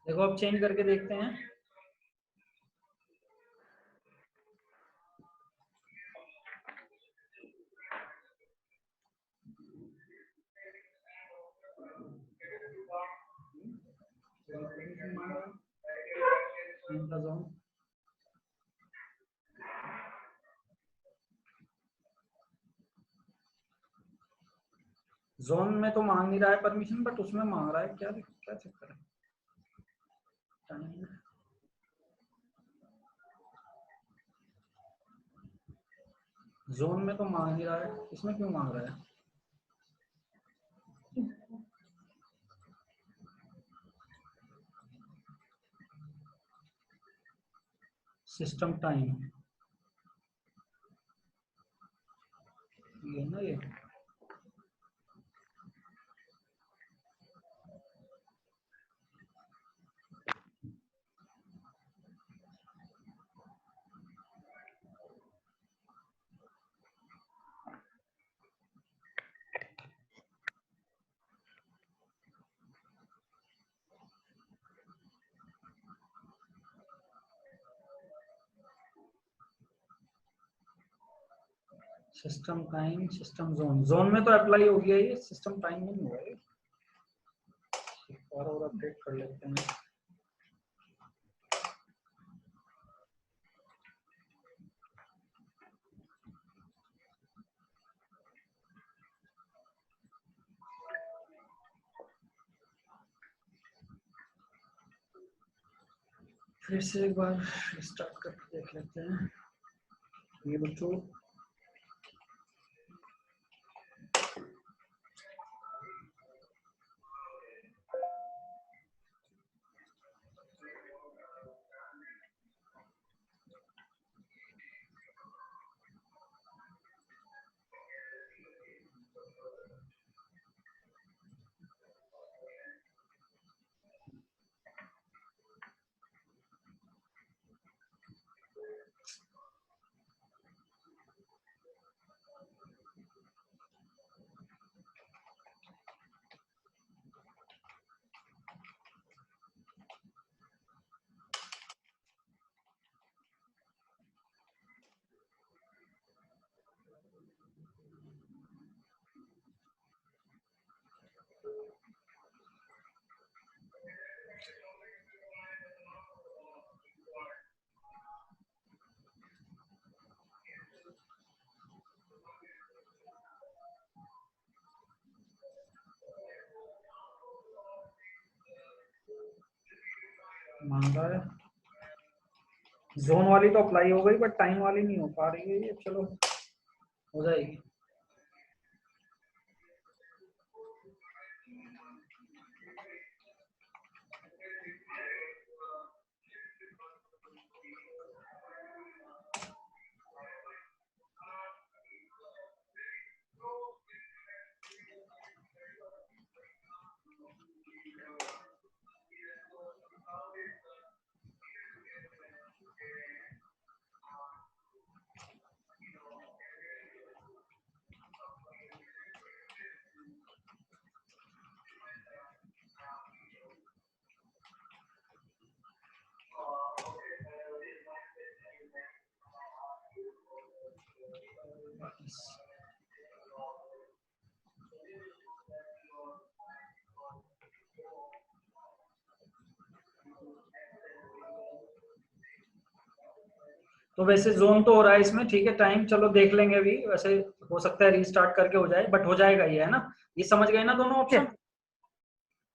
देखो अब चेंज करके देखते हैं। जोन में तो मांग नहीं रहा है परमिशन, बट उसमें मांग रहा है। क्या क्या चक्कर है? जोन में तो मांग नहीं रहा है, इसमें क्यों मांग रहा है? सिस्टम टाइम ये ना, ये system time system zone. Zone में तो अप्लाई हो गया, ये सिस्टम टाइम में नहीं हुआ है। और अपडेट कर लेते हैं। फिर से एक बार स्टार्ट करके देख लेते हैं। ये बच्चों मांग रहा है। जोन वाली तो अप्लाई हो गई, बट टाइम वाली नहीं हो पा रही है ये। चलो हो जाएगी। तो वैसे जोन तो हो रहा है इसमें, ठीक है। टाइम चलो देख लेंगे अभी, वैसे हो सकता है रीस्टार्ट करके हो जाए, बट हो जाएगा ये, है ना? ये समझ गए ना दोनों ऑप्शन?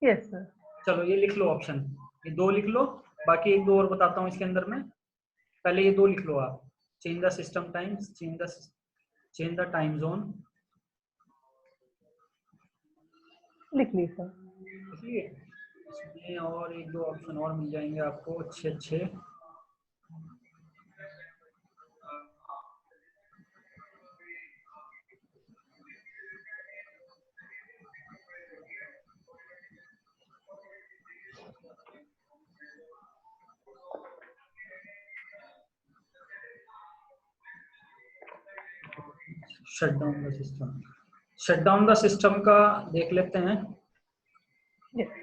Yes sir. चलो ये लिख लो ऑप्शन, ये दो लिख लो। बाकी एक दो और बताता हूँ इसके अंदर में। पहले ये दो लिख लो आप। Change the system time, change the time zone. लिख ली सर। देखिए इसमें और एक दो ऑप्शन और मिल जाएंगे आपको अच्छे अच्छे। Shut down the system, shut down the system का देख लेते हैं। यस।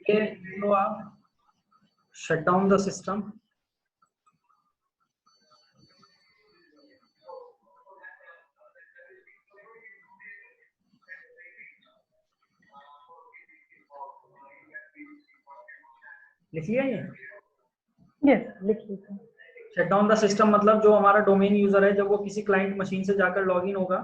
ये लो आप, शट डाउन द सिस्टम। लिख लिया ये? यस, लिख लीजिए। शट डाउन द सिस्टम मतलब जो हमारा डोमेन यूजर है, जब वो किसी क्लाइंट मशीन से जाकर लॉगिन होगा,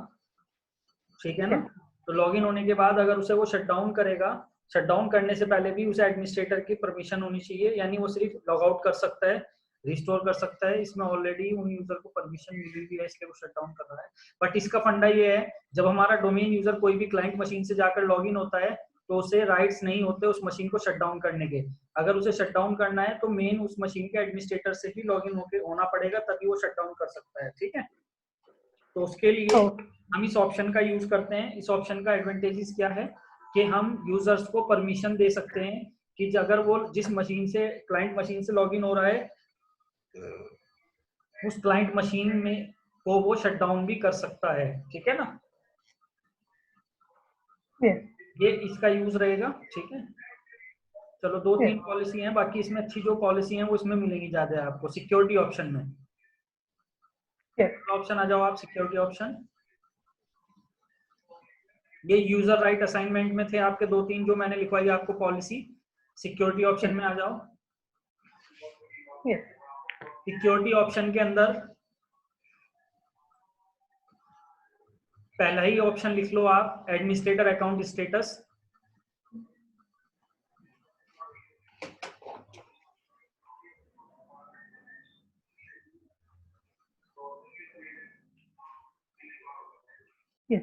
ठीक है ना, तो लॉगिन होने के बाद अगर उसे वो शट डाउन करेगा, शट डाउन करने से पहले भी उसे एडमिनिस्ट्रेटर की परमिशन होनी चाहिए, यानी वो सिर्फ लॉग आउट कर सकता है, रिस्टोर कर सकता है, इसमें ऑलरेडी उन यूजर को परमिशन मिली हुई है, इसलिए वो शट डाउन कर रहा है। बट इसका फंडा ये है, जब हमारा डोमेन यूजर कोई भी क्लाइंट मशीन से जाकर लॉगिन होता है तो उसे राइट्स नहीं होते उस मशीन को शट डाउन करने के। अगर उसे शट डाउन करना है तो मेन उस मशीन के एडमिनिस्ट्रेटर से ही लॉगिन होना पड़ेगा, तभी वो शट डाउन कर सकता है, ठीक है। तो उसके लिए हम इस ऑप्शन का यूज करते हैं। इस ऑप्शन का एडवांटेजेस क्या है कि हम यूजर्स को परमिशन दे सकते हैं कि अगर वो जिस मशीन से, क्लाइंट मशीन से लॉगिन हो रहा है, उस क्लाइंट मशीन में को वो शट डाउन भी कर सकता है, ठीक है ना। ये इसका यूज रहेगा, ठीक है। चलो, 2-3 पॉलिसी हैं, बाकी इसमें अच्छी जो पॉलिसी है वो इसमें मिलेगी ज्यादा आपको सिक्योरिटी ऑप्शन में। ऑप्शन आ जाओ आप, सिक्योरिटी ऑप्शन। ये यूजर राइट असाइनमेंट में थे आपके 2-3 जो मैंने लिखवाई आपको पॉलिसी। सिक्योरिटी ऑप्शन में आ जाओ। सिक्योरिटी ऑप्शन के अंदर पहला ही ऑप्शन लिख लो आप, एडमिनिस्ट्रेटर अकाउंट स्टेटस। यस,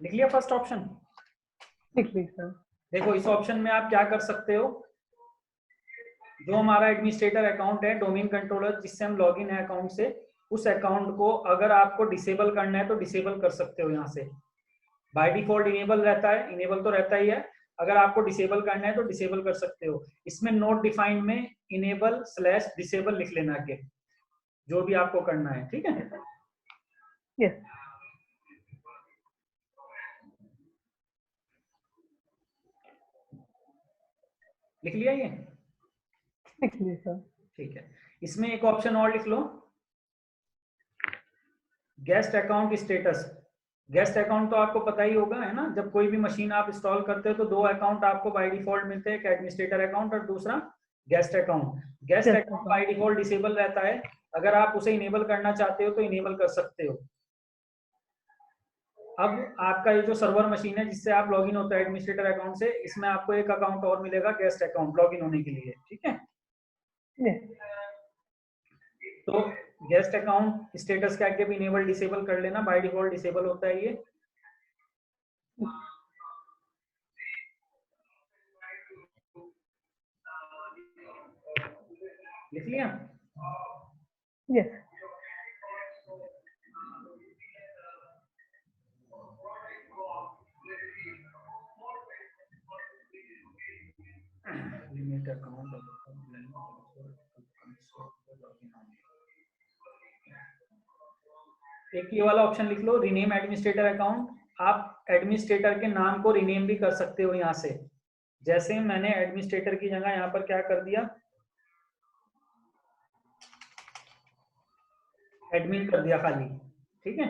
लिख लिया फर्स्ट ऑप्शन? लिख लीजिए। देखो, इस ऑप्शन में आप क्या कर सकते हो, जो हमारा एडमिनिस्ट्रेटर अकाउंट है, डोमेन कंट्रोलर जिससे हम लॉगिन है अकाउंट से, उस अकाउंट को अगर आपको डिसेबल करना है तो डिसेबल कर सकते हो। यहाँ से बाय डिफॉल्ट इनेबल रहता है, इनेबल तो रहता ही है, अगर आपको डिसेबल करना है तो डिसेबल कर सकते हो। इसमें नोट डिफाइंड में इनेबल/डिसेबल लिख लेना के, जो भी आपको करना है, ठीक है। यस, लिख लिया ये? लिख लीजिए। ठीक है। इसमें एक ऑप्शन और लिख लो, guest account status. Guest account तो आपको पता ही होगा, है ना, जब कोई भी मशीन आप इंस्टॉल करते हो तो 2 अकाउंट आपको बाय डिफॉल्ट मिलते हैं, एक एडमिनिस्ट्रेटर अकाउंट और दूसरा guest account. Guest account by default disable रहता है, अगर आप उसे इनेबल करना चाहते हो तो इनेबल कर सकते हो। अब आपका ये जो सर्वर मशीन है जिससे आप लॉगिन होता है एडमिनिस्ट्रेटर अकाउंट से, इसमें आपको एक अकाउंट और मिलेगा, गेस्ट अकाउंट, लॉगिन होने के लिए, ठीक है। तो गेस्ट अकाउंट स्टेटस के आगे भी इनेबल डिसेबल कर लेना, बाय डिफॉल्ट डिसेबल होता है ये। लिख लिया? Yes, limit account. एक ये वाला ऑप्शन लिख लो, रीनेम एडमिनिस्ट्रेटर अकाउंट। आप एडमिनिस्ट्रेटर के नाम को रीनेम भी कर सकते हो यहाँ से, जैसे मैंने एडमिनिस्ट्रेटर की जगह यहाँ पर क्या कर दिया, एडमिन कर दिया खाली, ठीक है।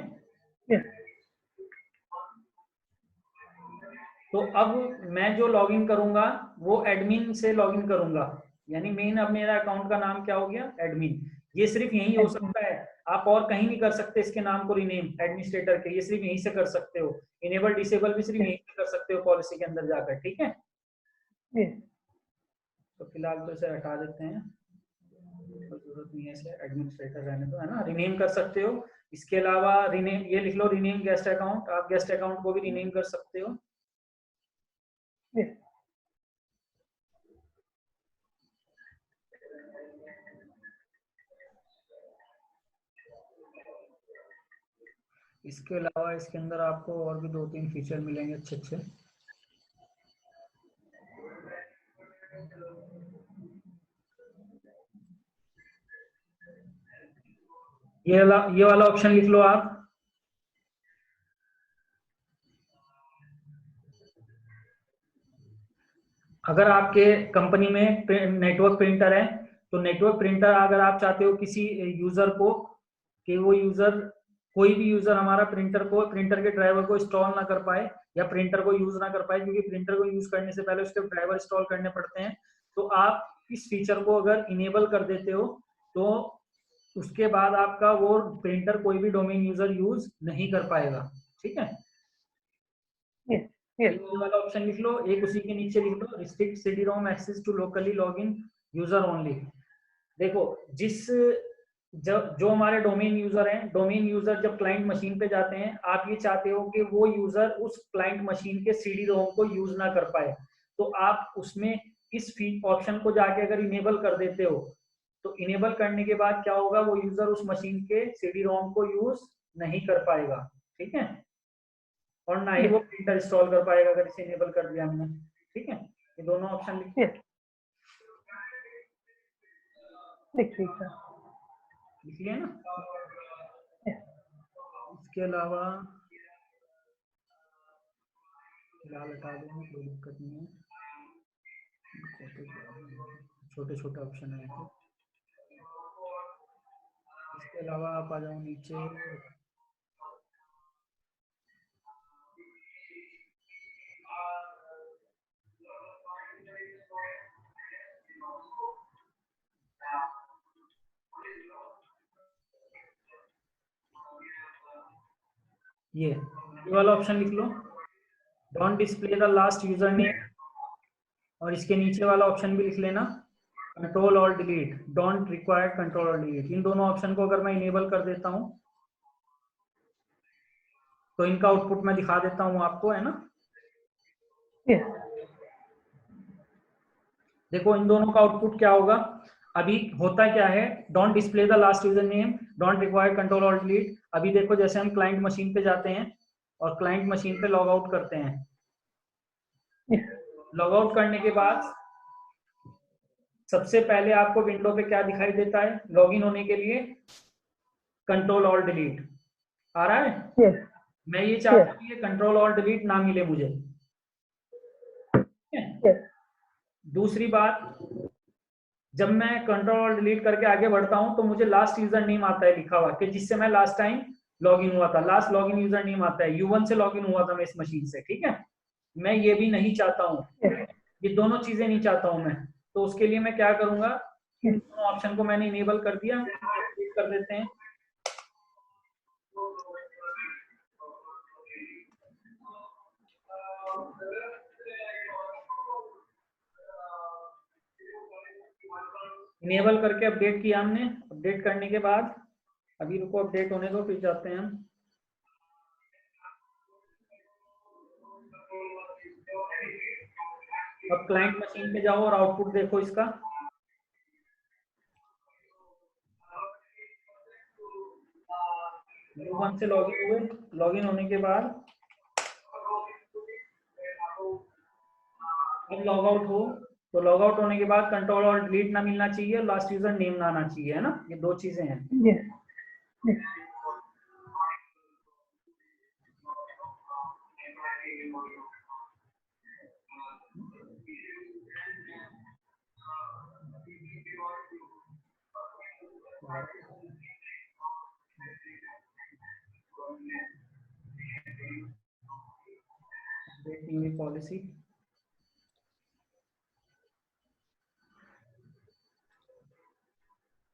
तो अब मैं जो लॉगिन करूंगा वो एडमिन से लॉगिन करूंगा, यानी मेन अब मेरा अकाउंट का नाम क्या हो गया, एडमिन। ये सिर्फ यही हो सकता है, आप और कहीं नहीं कर सकते इसके नाम को रीनेम एडमिनिस्ट्रेटर के, ये सिर्फ यहीं से कर सकते हो। इनेबल डिसेबल भी सिर्फ यहीं से कर सकते हो पॉलिसी के अंदर जाकर, ठीक है। तो फिलहाल तो इसे हटा देते हैं। जरूरत नहीं है, इसे एडमिनिस्ट्रेटर रहने दो, है ना। रिनेम कर सकते हो। इसके अलावा रिनेम, ये लिख लो रिनेम गेस्ट अकाउंट, आप गेस्ट अकाउंट को भी रिनेम कर सकते हो। Yes. इसके अलावा इसके अंदर आपको और भी 2-3 फीचर मिलेंगे अच्छे अच्छे। ये वाला ऑप्शन लिख लो आप। अगर आपके कंपनी में नेटवर्क प्रिंटर है, तो नेटवर्क प्रिंटर अगर आप चाहते हो किसी यूजर को, कि वो यूजर, कोई भी यूजर हमारा प्रिंटर के ड्राइवर को इंस्टॉल ना कर पाए या प्रिंटर को यूज ना कर पाए, क्योंकि प्रिंटर को यूज करने से पहले उसके ड्राइवर इंस्टॉल करने पड़ते हैं, तो आप इस फीचर को अगर इनेबल कर देते हो तो उसके बाद आपका वो प्रिंटर कोई भी डोमेन यूजर यूज नहीं कर पाएगा। ठीक है। Yes. Yes. ये वाला ऑप्शन लिख लो। एक उसी के नीचे लिख लो restrict CD ROM access to locally login user only. देखो, जो हमारे डोमेन यूजर हैं, डोमेन यूजर जब क्लाइंट मशीन पे जाते हैं, आप ये चाहते हो कि वो यूजर उस क्लाइंट मशीन के सीडी रोम को यूज ना कर पाए, तो आप उसमें इस ऑप्शन को जाके अगर इनेबल कर देते हो, तो इनेबल करने के बाद क्या होगा, वो यूजर उस मशीन के सीडी रोम को यूज नहीं कर पाएगा। ठीक है। और ना ही वो प्रिंटर इंस्टॉल कर पाएगा अगर इसे इनेबल कर दिया हमने। ठीक है। ये दोनों ऑप्शन लिखिए। Yes. लिख लीजिए। लिख लिया ना। Yes. इसके अलावा फिलहाल हटा देंगे, कोई दिक्कत नहीं है। छोटे छोटे ऑप्शन है तो। इसके अलावा आप आ जाओ नीचे। ये वाला ऑप्शन लिख लो, don't display the last user name, और इसके नीचे वाला ऑप्शन भी लिख लेना, कंट्रोल और डिलीट, डोंट रिक्वायर कंट्रोल और डिलीट। इन दोनों ऑप्शन को अगर मैं इनेबल कर देता हूं तो इनका आउटपुट मैं दिखा देता हूं आपको, है ना। Yes. देखो इन दोनों का आउटपुट क्या होगा। अभी होता क्या है, don't display the last user name, don't require control और डिलीट। अभी देखो जैसे हम क्लाइंट मशीन पे जाते हैं और क्लाइंट मशीन पे लॉग आउट करते हैं, Yes. लॉग आउट करने के बाद सबसे पहले आपको विंडो पे क्या दिखाई देता है, लॉगिन होने के लिए कंट्रोल और डिलीट आ रहा है। Yes. मैं ये चाहता Yes. हूँ ये कंट्रोल और डिलीट ना मिले मुझे। Yes. दूसरी बात, जब मैं कंट्रोल और डिलीट करके आगे बढ़ता हूं तो मुझे लास्ट यूजर नेम आता है लिखा हुआ, कि जिससे मैं लास्ट टाइम लॉगिन हुआ था, लास्ट लॉगिन यूजर नेम आता है, U1 से लॉगिन हुआ था मैं इस मशीन से। ठीक है। मैं ये भी नहीं चाहता हूँ, Yes. ये दोनों चीजें नहीं चाहता हूं मैं। तो उसके लिए मैं क्या करूंगा, इन दोनों ऑप्शन को मैंने इनेबल कर दिया, क्लिक कर देते हैं। इनेबल करके अपडेट किया हमने। अपडेट करने के बाद अभी रुको, अपडेट होने दो, फिर जाते हैं हम। अब क्लाइंट मशीन पे जाओ और आउटपुट देखो इसका। U1 से लॉगिन हुए, लॉगिन होने के बाद अब लॉग आउट हो, तो लॉग आउट होने के बाद कंट्रोल और डिलीट ना मिलना चाहिए, लास्ट यूजर नेम ना आना चाहिए, है ना। ये दो चीजें हैं। Yes. Yes. अपडेटिंग पॉलिसी,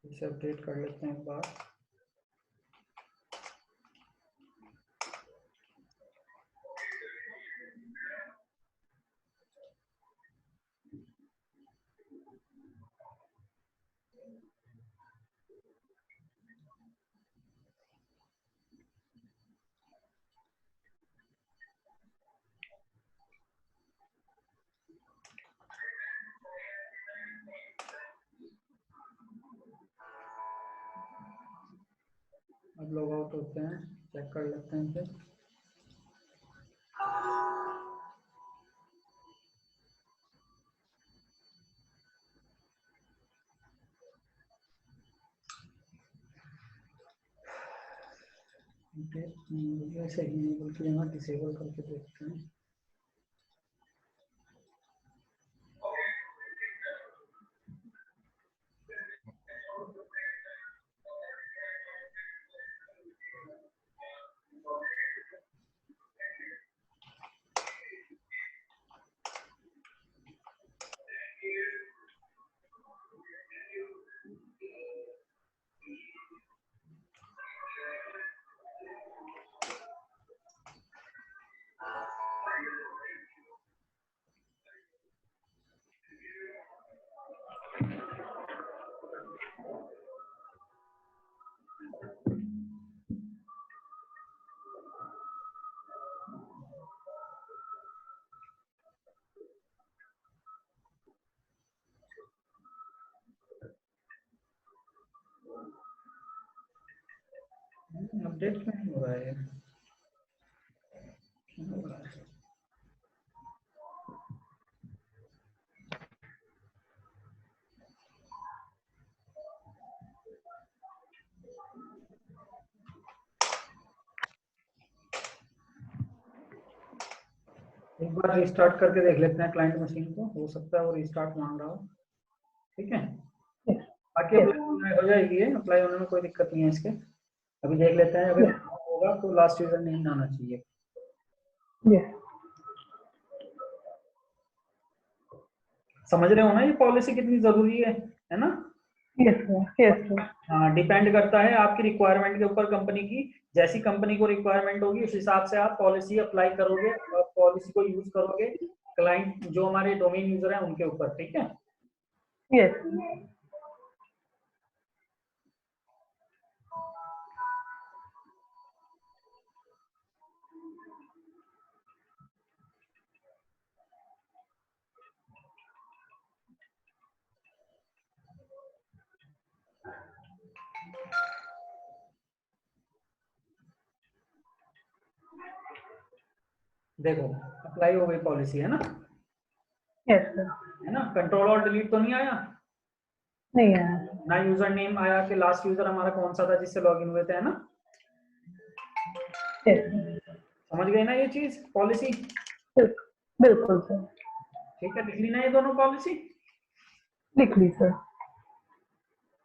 इसे अपडेट कर लेते हैं एक बार। अब लॉग आउट होते हैं, चेक कर लेते हैं फिर। ऐसे ही इनेबल किया ना, डिसेबल करके देखते हैं। अपडेट क्यों नहीं हो रहा है? क्यों हो रहा है? एक बार रिस्टार्ट करके देख लेते हैं क्लाइंट मशीन को, हो सकता है वो रिस्टार्ट मांग रहा हो। ठीक है, बाकी अप्लाई हो जाएगी, अप्लाई होने में कोई दिक्कत नहीं है इसके। अभी देख लेते हैं, अगर होगा तो लास्ट यूजर नहीं आना चाहिए। समझ रहे हो ना ये पॉलिसी कितनी जरूरी है ना? Yes sir. हाँ, डिपेंड करता है आपकी रिक्वायरमेंट के ऊपर कंपनी की। जैसी कंपनी को रिक्वायरमेंट होगी उस हिसाब से आप पॉलिसी अप्लाई करोगे और पॉलिसी को यूज करोगे क्लाइंट जो हमारे डोमेन यूजर हैं उनके ऊपर। ठीक है, यस देखो अप्लाई हो गई पॉलिसी, है ना? Yes sir. है ना? कंट्रोल और डिलीट तो नहीं आया? नहीं आया। ना यूजर नेम आया कि लास्ट यूजर हमारा कौन सा था जिससे लॉगिन हुए थे, है ना? यस समझ गए ना ये चीज, पॉलिसी? बिल्कुल सर। ठीक है, लिख ली ना ये दोनों पॉलिसी? लिख ली सर।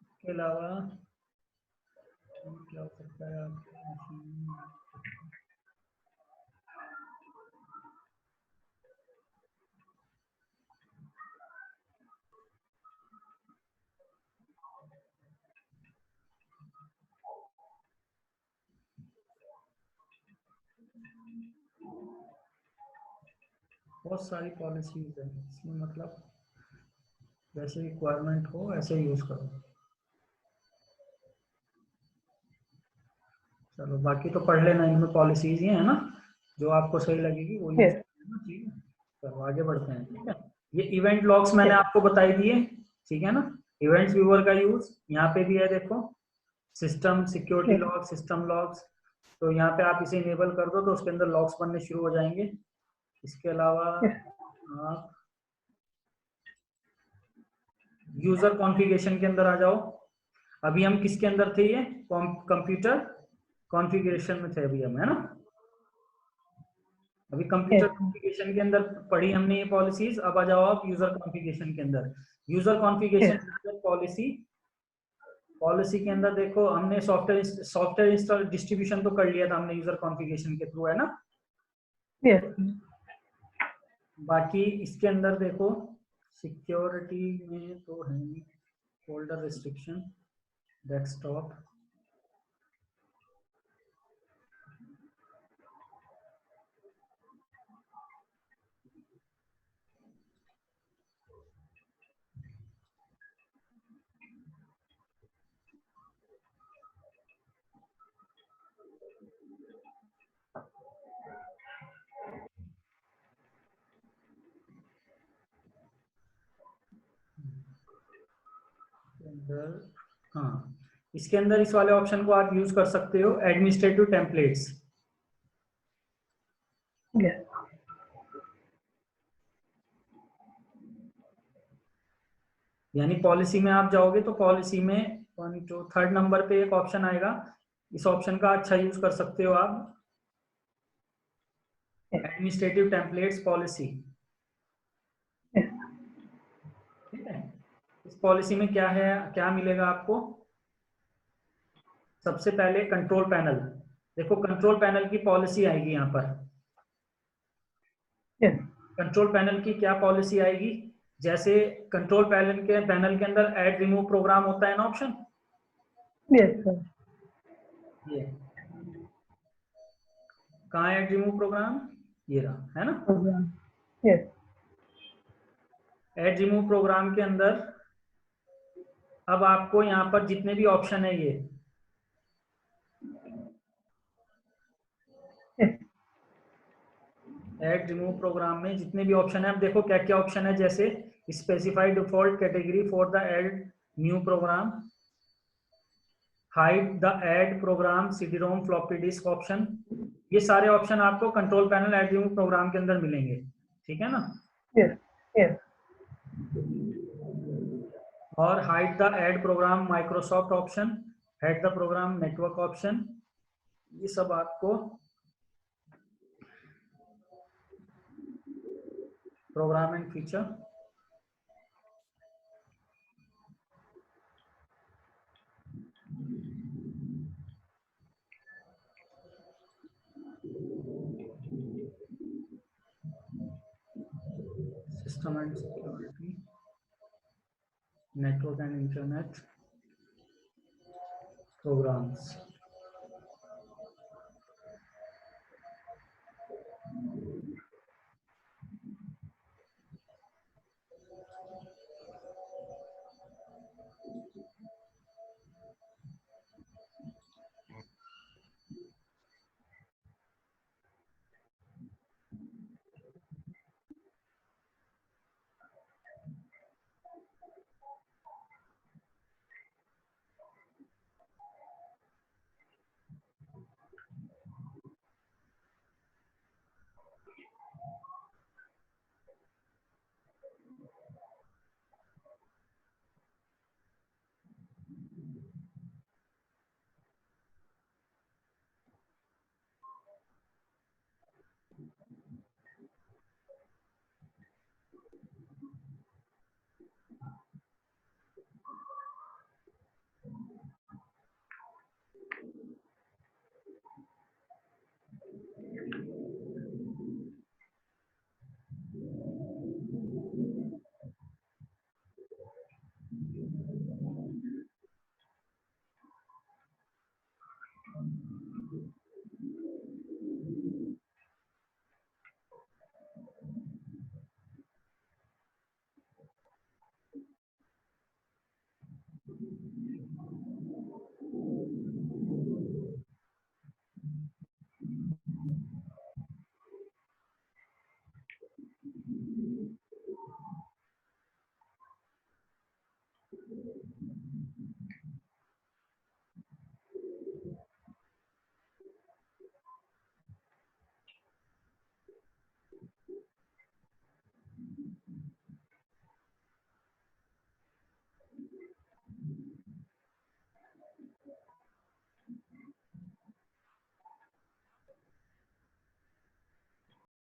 इसके अलावा क्या हो सकता है आपके? बहुत सारी पॉलिसीज है इसमें, मतलब जैसे रिक्वायरमेंट हो ऐसे यूज करो। चलो बाकी तो पढ़ लेना, इनमें पॉलिसीज ही है ना, जो आपको सही लगेगी वो यूज यस करना। ठीक है, चलो आगे बढ़ते हैं। ठीक है, ये इवेंट लॉग्स मैंने आपको बताई दिए, ठीक है ना? इवेंट्स व्यूअर का यूज यहाँ पे भी है, देखो system security yes log, system logs. तो यहाँ पे आप इसे इनेबल कर दो तो उसके अंदर लॉग्स बनने शुरू हो जाएंगे। इसके अलावा आप यूजर कॉन्फ़िगरेशन के अंदर आ जाओ। अभी हम किसके अंदर थे? ये कंप्यूटर कॉन्फ़िगरेशन में थे अभी हम, है ना? अभी कंप्यूटर यस कॉन्फ़िगरेशन के अंदर पढ़ी हमने ये पॉलिसीज। अब आ जाओ आप यूजर कॉन्फ़िगरेशन के अंदर। यूजर कॉन्फ़िगरेशन यस के अंदर पॉलिसी, पॉलिसी के अंदर देखो हमने सॉफ्टवेयर इंस्टॉल डिस्ट्रीब्यूशन तो कर लिया था हमने यूजर कॉन्फ़िगरेशन के थ्रू, है ना? यस बाकी इसके अंदर देखो सिक्योरिटी में तो है फोल्डर रिस्ट्रिक्शन, डेस्कटॉप, अंदर हाँ इसके अंदर इस वाले ऑप्शन को आप यूज कर सकते हो, एडमिनिस्ट्रेटिव टेम्पलेट्स। yes, यानी पॉलिसी में आप जाओगे तो पॉलिसी में जो 3rd नंबर पे एक ऑप्शन आएगा, इस ऑप्शन का अच्छा यूज कर सकते हो आप, एडमिनिस्ट्रेटिव टेम्पलेट्स पॉलिसी। yes, ठीक है, इस पॉलिसी में क्या है, क्या मिलेगा आपको? सबसे पहले कंट्रोल पैनल, देखो कंट्रोल पैनल की पॉलिसी आएगी यहाँ पर। yes, कंट्रोल पैनल की क्या पॉलिसी आएगी? जैसे कंट्रोल पैनल के अंदर ऐड रिमूव प्रोग्राम होता है ना ऑप्शन, yes, sir. ये कहाँ है ऐड रिमूव प्रोग्राम? ये रहा, है ना। Program. Yes, add remove program के अंदर अब आपको यहाँ पर जितने भी ऑप्शन है, ये yes, ऐड रिमूव प्रोग्राम में जितने भी ऑप्शन है, अब देखो क्या क्या ऑप्शन है। जैसे specify default category for the add new program, hide the add program, CD-ROM floppy disk option, ये सारे ऑप्शन आपको control panel add remove program के अंदर मिलेंगे। ठीक है ना। yes, yes, और hide the add program Microsoft option, hide the program network option, ये सब आपको program and feature. System and security, network and internet programmes.